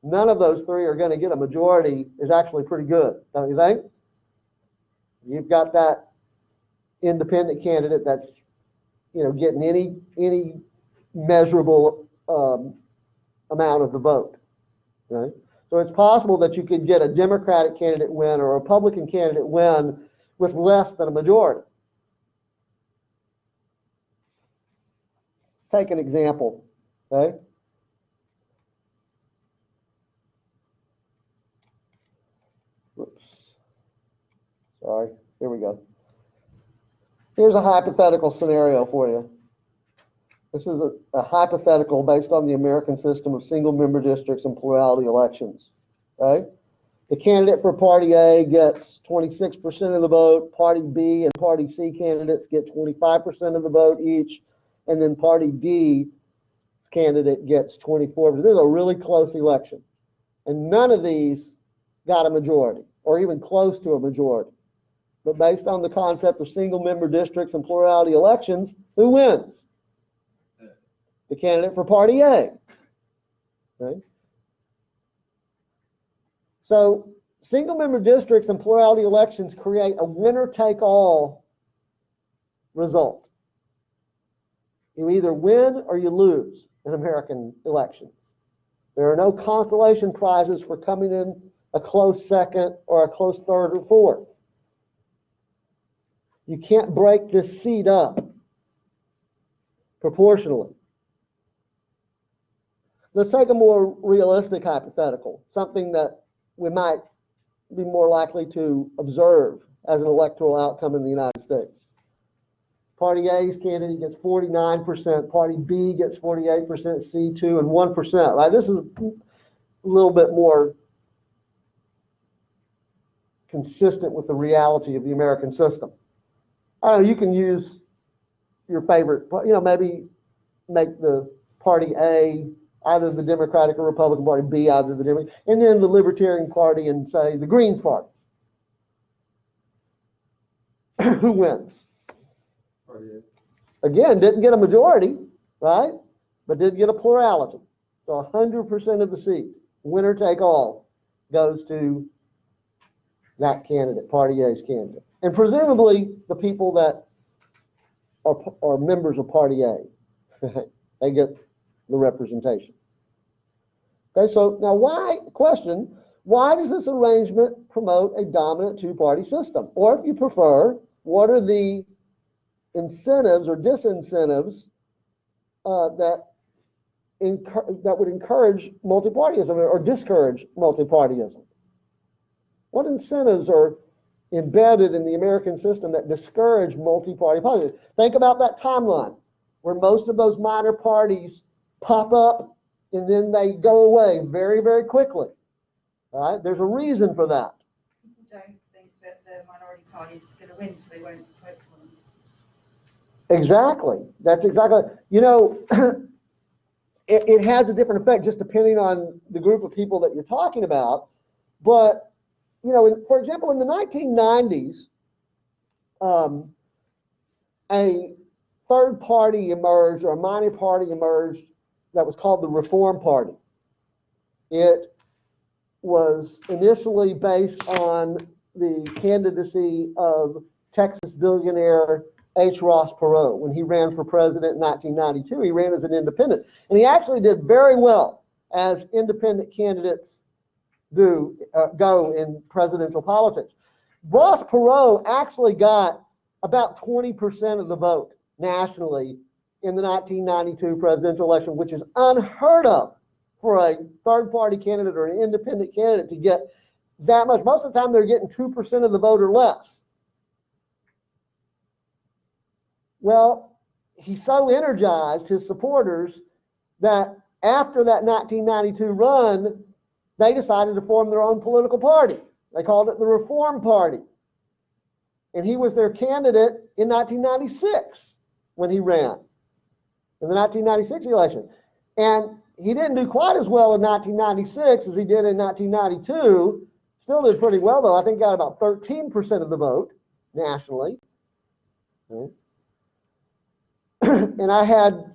none of those three are going to get a majority is actually pretty good, don't you think? You've got that independent candidate that's, getting any measurable amount of the vote. Right? So it's possible that you could get a Democratic candidate win or a Republican candidate win with less than a majority. Let's take an example. Okay? Whoops. Sorry. Here we go. Here's a hypothetical scenario for you. This is a hypothetical based on the American system of single-member districts and plurality elections. Okay? The candidate for Party A gets 26% of the vote. Party B and Party C candidates get 25% of the vote each. And then Party D's candidate gets 24%. This is a really close election. And none of these got a majority, or even close to a majority. But based on the concept of single-member districts and plurality elections, who wins? The candidate for Party A. Okay? So single-member districts and plurality elections create a winner-take-all result. You either win or you lose in American elections. There are no consolation prizes for coming in a close second or a close third or fourth. You can't break this seat up proportionally. Let's take a more realistic hypothetical, something that we might be more likely to observe as an electoral outcome in the United States. Party A's candidate gets 49%, Party B gets 48%, C 2 and 1%. Right? This is a little bit more consistent with the reality of the American system. I don't know, you can use your favorite, maybe make the Party A either the Democratic or Republican Party, B either the Democratic, and then the Libertarian Party and say the Greens Party. Who wins? Party Again, didn't get a majority, right? But did get a plurality. So 100% of the seat, winner take all, goes to that candidate, Party A's candidate. And presumably the people that are members of Party A, they get the representation. Okay, so now why does this arrangement promote a dominant two-party system? Or if you prefer, what are the incentives or disincentives that would encourage multipartyism or discourage multipartyism? What incentives are embedded in the American system that discourage multi-party politics? Think about that timeline where most of those minor parties pop up and then they go away very, very quickly. All right? There's a reason for that. People don't think that the minority party is going to win, so they won't vote for them. Exactly. That's exactly. It has a different effect just depending on the group of people that you're talking about. But, for example, in the 1990s, a third party emerged, or a minor party emerged, that was called the Reform Party. It was initially based on the candidacy of Texas billionaire H. Ross Perot. When he ran for president in 1992, he ran as an independent. And he actually did very well, as independent candidates go in presidential politics. Ross Perot actually got about 20% of the vote nationally in the 1992 presidential election, which is unheard of for a third-party candidate or an independent candidate to get that much. Most of the time, they're getting 2% of the vote or less. Well, he so energized his supporters that after that 1992 run, they decided to form their own political party. They called it the Reform Party. And he was their candidate in 1996 when he ran in the 1996 election. And he didn't do quite as well in 1996 as he did in 1992. Still did pretty well, though. I think got about 13% of the vote nationally. Okay. And I had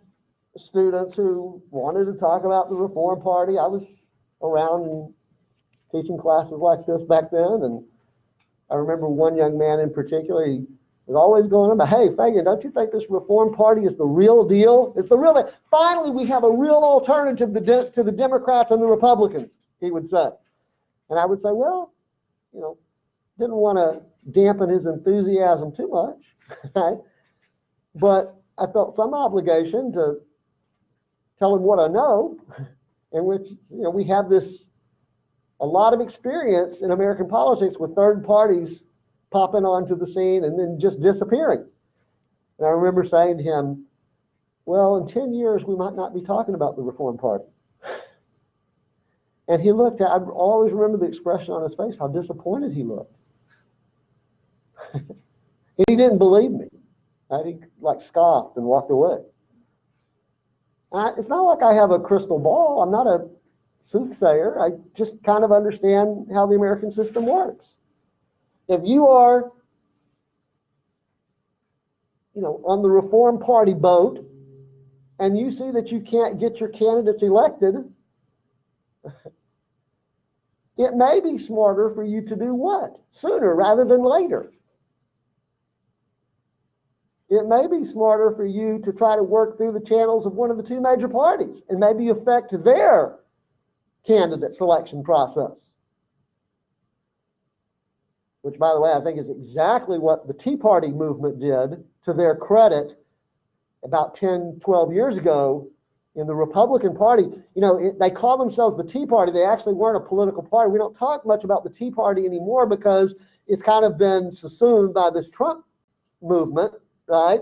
students who wanted to talk about the Reform Party. I was around and teaching classes like this back then, and I remember one young man in particular, he was always going about, hey, Fagan, don't you think this Reform Party is the real deal? It's the real deal. Finally, we have a real alternative to the Democrats and the Republicans, he would say. And I would say, well, didn't want to dampen his enthusiasm too much, right? But I felt some obligation to tell him what I know, in which, we have a lot of experience in American politics with third parties popping onto the scene and then just disappearing. And I remember saying to him, well, in 10 years, we might not be talking about the Reform Party. And he looked, I always remember the expression on his face, how disappointed he looked. He didn't believe me. He scoffed and walked away. It's not like I have a crystal ball. I'm not a soothsayer. I just kind of understand how the American system works. If you are, on the Reform Party boat and you see that you can't get your candidates elected, it may be smarter for you to do what? Sooner rather than later. It may be smarter for you to try to work through the channels of one of the two major parties and maybe affect their candidate selection process. Which, by the way, I think is exactly what the Tea Party movement did, to their credit, about 10, 12 years ago in the Republican Party. They call themselves the Tea Party. They actually weren't a political party. We don't talk much about the Tea Party anymore because it's kind of been subsumed by this Trump movement, right?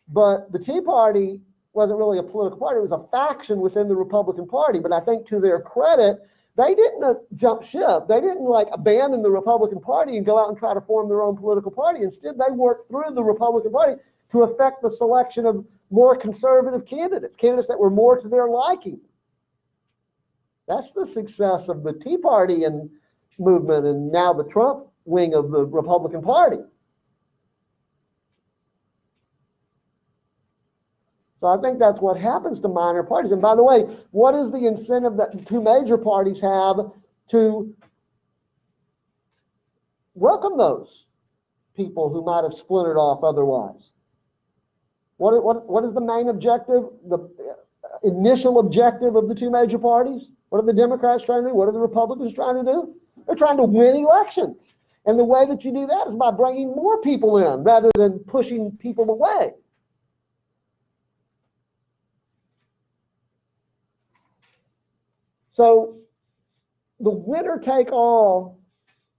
But the Tea Party wasn't really a political party. It was a faction within the Republican Party. But I think to their credit, they didn't jump ship. They didn't abandon the Republican Party and go out and try to form their own political party. Instead, they worked through the Republican Party to affect the selection of more conservative candidates that were more to their liking. That's the success of the Tea Party and movement and now the Trump wing of the Republican Party. So I think that's what happens to minor parties. And by the way, what is the incentive that the two major parties have to welcome those people who might have splintered off otherwise? What is the main objective, the initial objective of the two major parties? What are the Democrats trying to do? What are the Republicans trying to do? They're trying to win elections. And the way that you do that is by bringing more people in rather than pushing people away. So the winner-take-all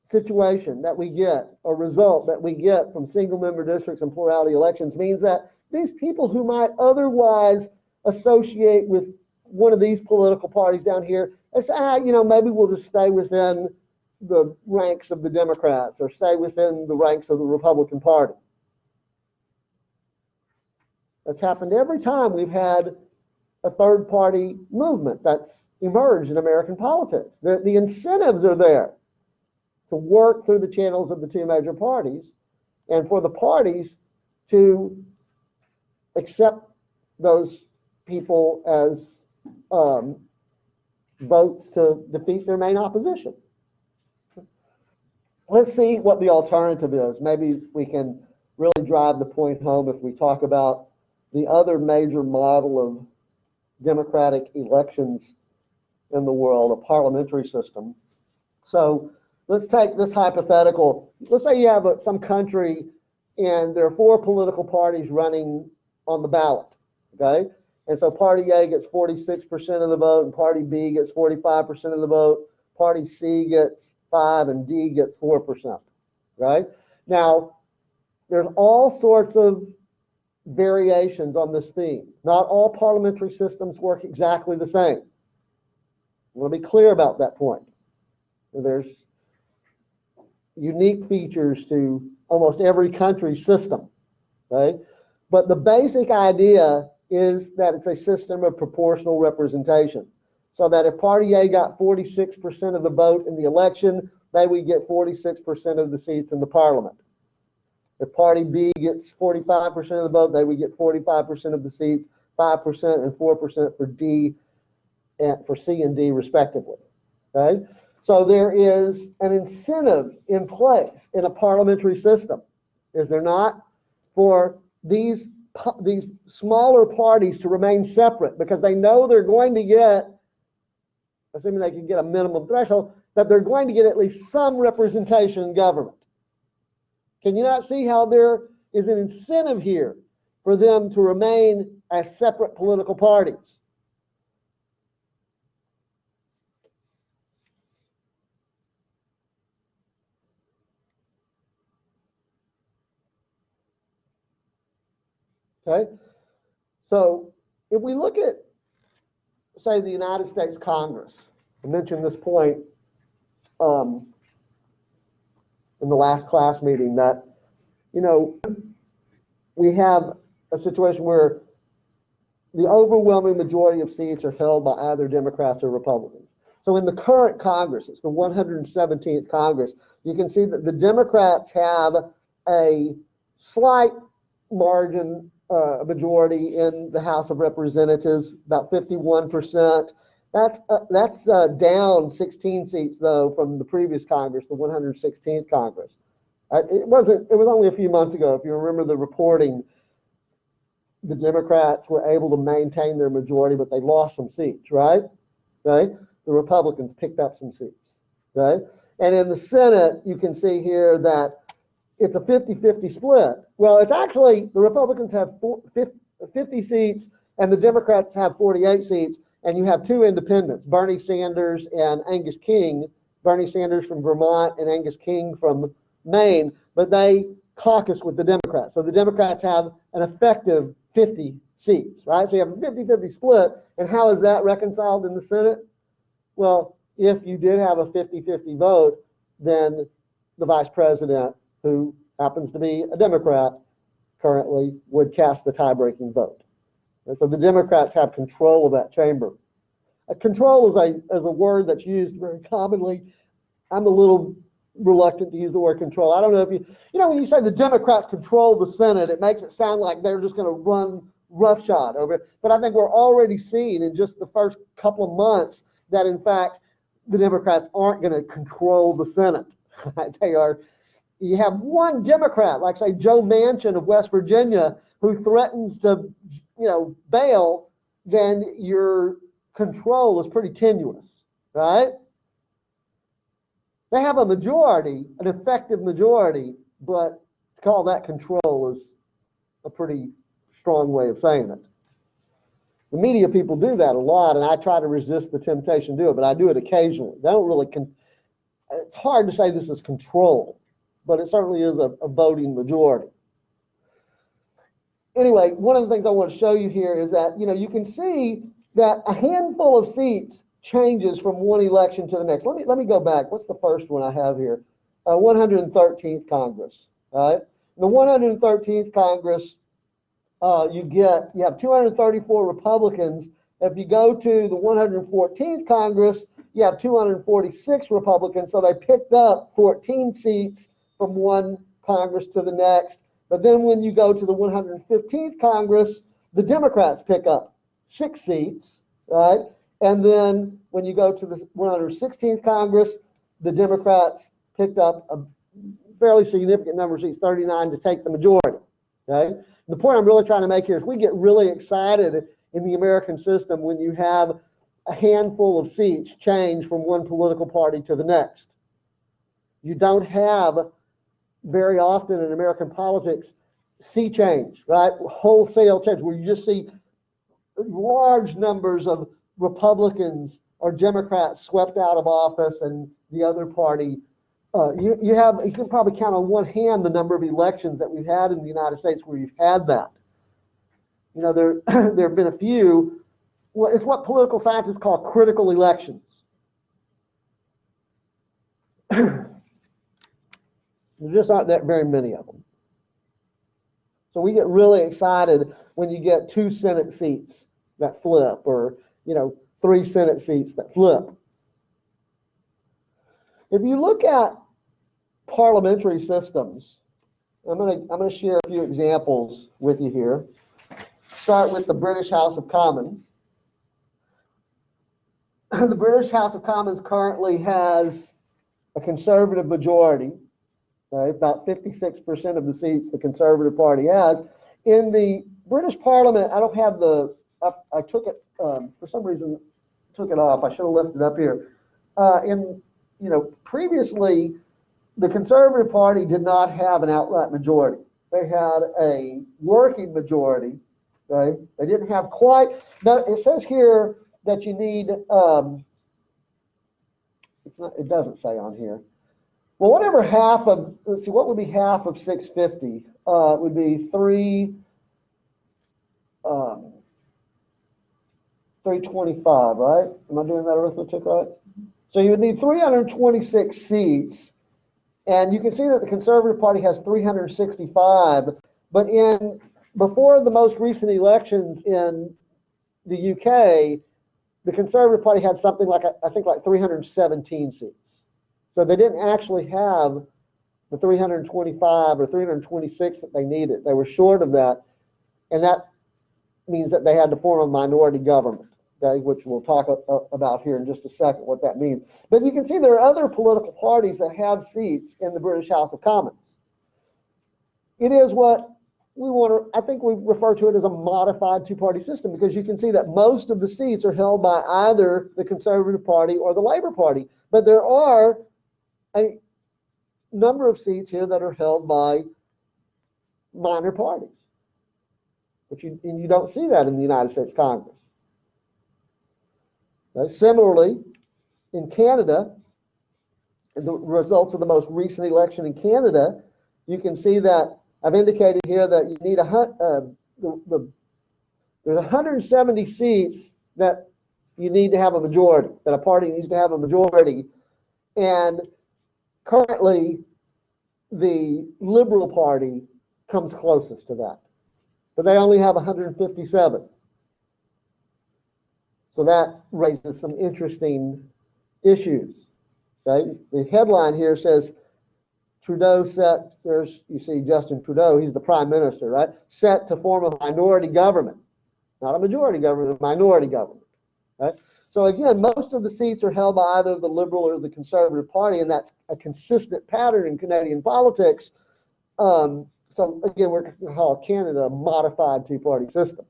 situation that we get, or result that we get from single-member districts and plurality elections, means that these people who might otherwise associate with one of these political parties down here, they say, maybe we'll just stay within the ranks of the Democrats or stay within the ranks of the Republican Party. That's happened every time we've had a third-party movement that's emerged in American politics. The incentives are there to work through the channels of the two major parties and for the parties to accept those people as votes to defeat their main opposition. Let's see what the alternative is. Maybe we can really drive the point home if we talk about the other major model of democratic elections in the world, a parliamentary system. So let's take this hypothetical. Let's say you have some country and there are 4 political parties running on the ballot, okay? And so party A gets 46% of the vote and party B gets 45% of the vote, party C gets 5% and D gets 4%, right? Now, there's all sorts of variations on this theme. Not all parliamentary systems work exactly the same. I want to be clear about that point. There's unique features to almost every country's system, right? But the basic idea is that it's a system of proportional representation. So that if party A got 46% of the vote in the election, they would get 46% of the seats in the parliament. If Party B gets 45% of the vote, they would get 45% of the seats, 5% and 4% for D and for C and D respectively. Okay? So there is an incentive in place in a parliamentary system, is there not, for these smaller parties to remain separate because they know they're going to get, assuming they can get a minimum threshold, that they're going to get at least some representation in government. Can you not see how there is an incentive here for them to remain as separate political parties? Okay, so if we look at, say, the United States Congress, I mentioned this point in the last class meeting that, you know, we have a situation where the overwhelming majority of seats are held by either Democrats or Republicans. So in the current Congress, it's the 117th Congress, you can see that the Democrats have a slight margin majority in the House of Representatives, about 51%. That's down 16 seats, though, from the previous Congress, the 116th Congress. It was only a few months ago, if you remember the reporting, the Democrats were able to maintain their majority, but they lost some seats, right? Okay? The Republicans picked up some seats, okay? And in the Senate, you can see here that it's a 50-50 split. Well, it's actually, the Republicans have 50 seats and the Democrats have 48 seats, and you have two independents, Bernie Sanders and Angus King, Bernie Sanders from Vermont and Angus King from Maine, but they caucus with the Democrats. So the Democrats have an effective 50 seats, right? So you have a 50-50 split, and how is that reconciled in the Senate? Well, if you did have a 50-50 vote, then the vice president, who happens to be a Democrat currently, would cast the tie-breaking vote. And so the Democrats have control of that chamber. Control is a word that's used very commonly. I'm a little reluctant to use the word control. I don't know if you know, when you say the Democrats control the Senate, it makes it sound like they're just going to run roughshod over it. But I think we're already seeing in just the first couple of months that, in fact, the Democrats aren't going to control the Senate. They are. You have one Democrat, like, say, Joe Manchin of West Virginia, who threatens to, bail, then your control is pretty tenuous, right? They have a majority, an effective majority, but to call that control is a pretty strong way of saying it. The media people do that a lot, and I try to resist the temptation to do it, but I do it occasionally. They don't really, it's hard to say this is control, but it certainly is a voting majority. Anyway, one of the things I want to show you here is that, you can see that a handful of seats changes from one election to the next. Let me go back. What's the first one I have here? 113th Congress. All right. In the 113th Congress, you have 234 Republicans. If you go to the 114th Congress, you have 246 Republicans. So they picked up 14 seats from one Congress to the next. But then when you go to the 115th Congress, the Democrats pick up 6 seats, right? And then when you go to the 116th Congress, the Democrats picked up a fairly significant number of seats, 39, to take the majority, okay? The point I'm really trying to make here is we get really excited in the American system when you have a handful of seats change from one political party to the next. You don't have very often in American politics sea change, right? Wholesale change, where you just see large numbers of Republicans or Democrats swept out of office and the other party. You can probably count on one hand the number of elections that we've had in the United States where you've had that. There have been a few. Well, it's what political scientists call critical elections. There just aren't that very many of them. So we get really excited when you get 2 Senate seats that flip, or 3 Senate seats that flip. If you look at parliamentary systems, I'm gonna share a few examples with you here. Start with the British House of Commons. The British House of Commons currently has a conservative majority, right? About 56% of the seats the Conservative Party has. In the British Parliament, I don't have the, I took it, for some reason, took it off. I should have left it up here. Previously, the Conservative Party did not have an outright majority. They had a working majority, right? They didn't have quite, now it says here that you need, it doesn't say on here. Well, whatever half of, let's see, what would be half of 650? It would be 325, right? Am I doing that arithmetic right? So you would need 326 seats, and you can see that the Conservative Party has 365, but before the most recent elections in the UK, the Conservative Party had something like, I think like 317 seats. So they didn't actually have the 325 or 326 that they needed. They were short of that, and that means that they had to form a minority government, okay, which we'll talk about here in just a second, what that means. But you can see there are other political parties that have seats in the British House of Commons. It is what we want to, I think we refer to it as a modified two-party system, because you can see that most of the seats are held by either the Conservative Party or the Labour Party. But there are a number of seats here that are held by minor parties. But you don't see that in the United States Congress. Okay. Similarly, in Canada, in the results of the most recent election in Canada, you can see that I've indicated here that you need there's 170 seats that you need to have a majority, that a party needs to have a majority. And currently, the Liberal Party comes closest to that. But they only have 157. So that raises some interesting issues. Okay? The headline here says, Trudeau set, you see Justin Trudeau, he's the prime minister, right? Set to form a minority government. Not a majority government, a minority government. Right? So again, most of the seats are held by either the Liberal or the Conservative Party, and that's a consistent pattern in Canadian politics. So again, we're going to call Canada a modified two-party system.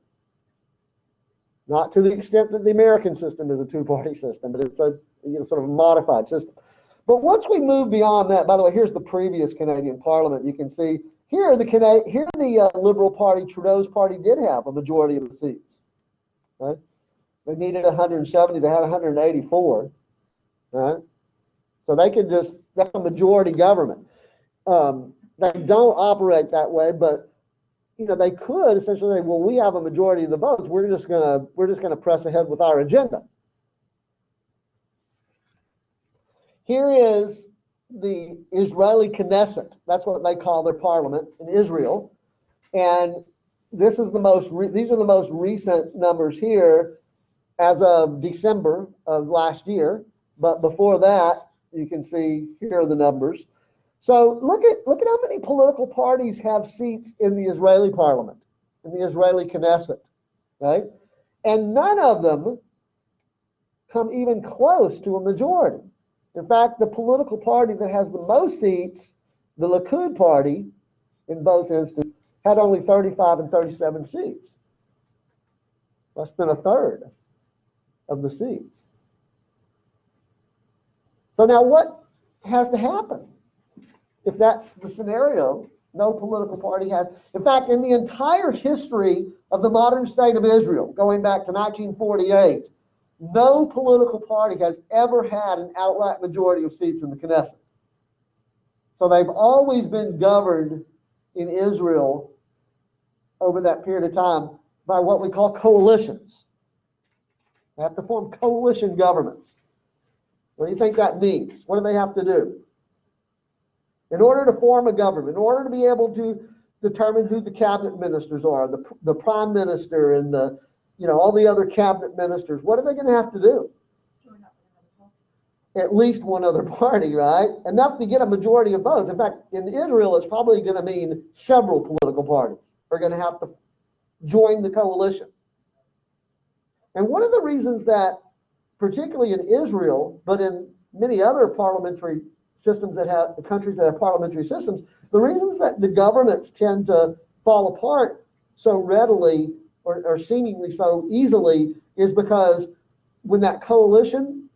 Not to the extent that the American system is a two-party system, but it's a sort of a modified system. But once we move beyond that, by the way, here's the previous Canadian Parliament. You can see here the Liberal Party, Trudeau's party, did have a majority of the seats. Right? They needed 170. They had 184. Right? So they could that's a majority government. They don't operate that way, but they could essentially say, well, we have a majority of the votes. We're just gonna press ahead with our agenda. Here is the Israeli Knesset. That's what they call their parliament in Israel. And this is these are the most recent numbers here as of December of last year. But before that, you can see here are the numbers. So look at how many political parties have seats in the Israeli parliament, in the Israeli Knesset, right? And none of them come even close to a majority. In fact, the political party that has the most seats, the Likud party, in both instances, had only 35 and 37 seats. Less than a third of the seats. So now what has to happen? If that's the scenario, no political party has. In fact, in the entire history of the modern state of Israel, going back to 1948, no political party has ever had an outright majority of seats in the Knesset. So they've always been governed in Israel over that period of time by what we call coalitions. They have to form coalition governments. What do you think that means? What do they have to do? In order to form a government, in order to be able to determine who the cabinet ministers are, the prime minister and all the other cabinet ministers, what are they going to have to do? Join up with another party. at least one other party, right? Enough to get a majority of votes. In fact, in Israel, it's probably going to mean several political parties are going to have to join the coalition. And one of the reasons that, particularly in Israel, but in many other parliamentary systems that have countries that have parliamentary systems, the reasons that the governments tend to fall apart so readily or seemingly so easily is because when that coalition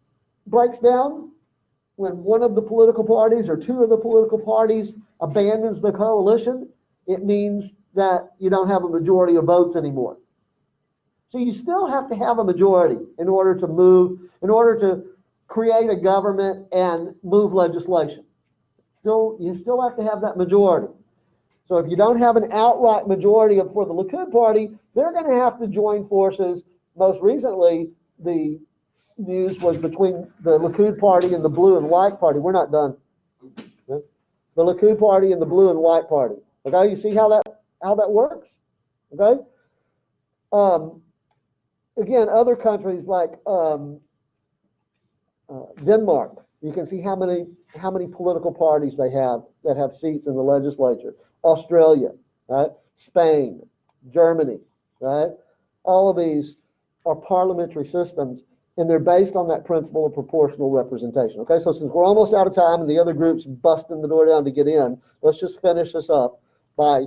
breaks down, when one of the political parties or two of the political parties abandons the coalition, it means that you don't have a majority of votes anymore. So you still have to have a majority in order to create a government and move legislation. You still have to have that majority. So if you don't have an outright majority for the Likud party, they're going to have to join forces. Most recently, the news was between the Likud party and the blue and white party. We're not done. The Likud party and the blue and white party. Okay, you see how that works? Okay. Again, other countries like Denmark, you can see how many political parties they have that have seats in the legislature. Australia, right? Spain, Germany, right? All of these are parliamentary systems, and they're based on that principle of proportional representation. Okay, so since we're almost out of time and the other group's busting the door down to get in, let's just finish this up by,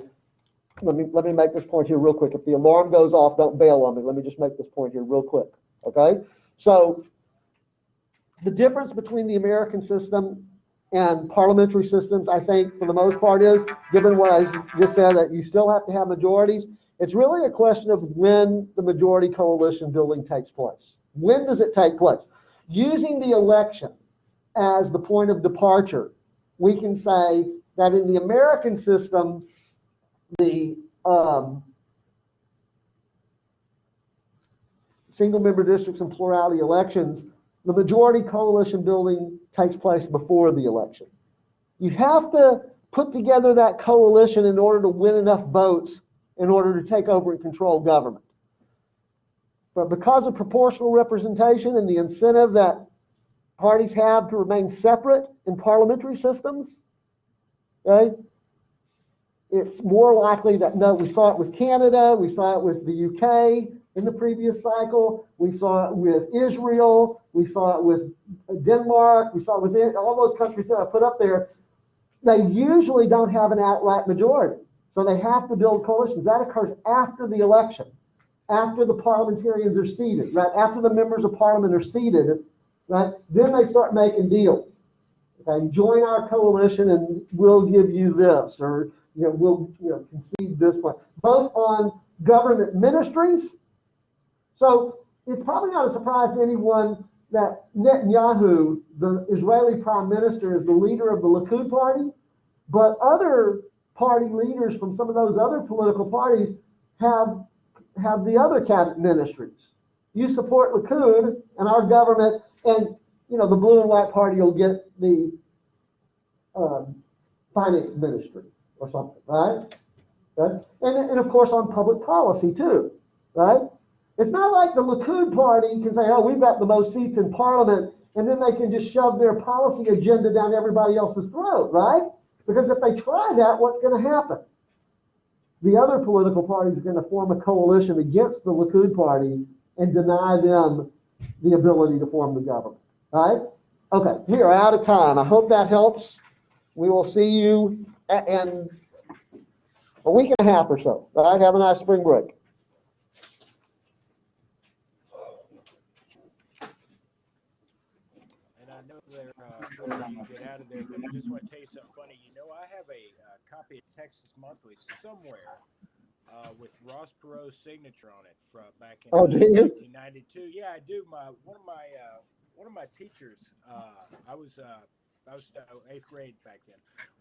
let me make this point here real quick. If the alarm goes off, don't bail on me. Let me just make this point here real quick. Okay, so the difference between the American system and parliamentary systems, I think, for the most part is, given what I just said, that you still have to have majorities. It's really a question of when the majority coalition building takes place. When does it take place? Using the election as the point of departure, we can say that in the American system, the single member districts and plurality elections, the majority coalition building takes place before the election. You have to put together that coalition in order to win enough votes in order to take over and control government. But because of proportional representation and the incentive that parties have to remain separate in parliamentary systems, okay, it's more likely that, no, we saw it with Canada, we saw it with the UK in the previous cycle, we saw it with Israel, we saw it with Denmark, we saw it with all those countries that I put up there. They usually don't have an outright majority, so they have to build coalitions. That occurs after the election, after the parliamentarians are seated, right? After the members of parliament are seated, right? Then they start making deals. Okay, join our coalition and we'll give you this, or we'll concede this one, both on government ministries. So it's probably not a surprise to anyone that Netanyahu, the Israeli prime minister, is the leader of the Likud party, but other party leaders from some of those other political parties have the other cabinet ministries. You support Likud and our government, and the blue and white party will get the finance ministry or something, right? Okay? And of course on public policy too, right? It's not like the Likud party can say, oh, we've got the most seats in parliament, and then they can just shove their policy agenda down everybody else's throat, right? Because if they try that, what's going to happen? The other political parties are going to form a coalition against the Likud party and deny them the ability to form the government, right? Okay, we are out of time. I hope that helps. We will see you in a week and a half or so, right? Have a nice spring break. And I know they're before you get out of there, but I just want to tell you something funny. I have a copy of Texas Monthly somewhere with Ross Perot's signature on it from back in Oh, do you? 1992. Yeah, I do. One of my teachers. I was 8th grade back then.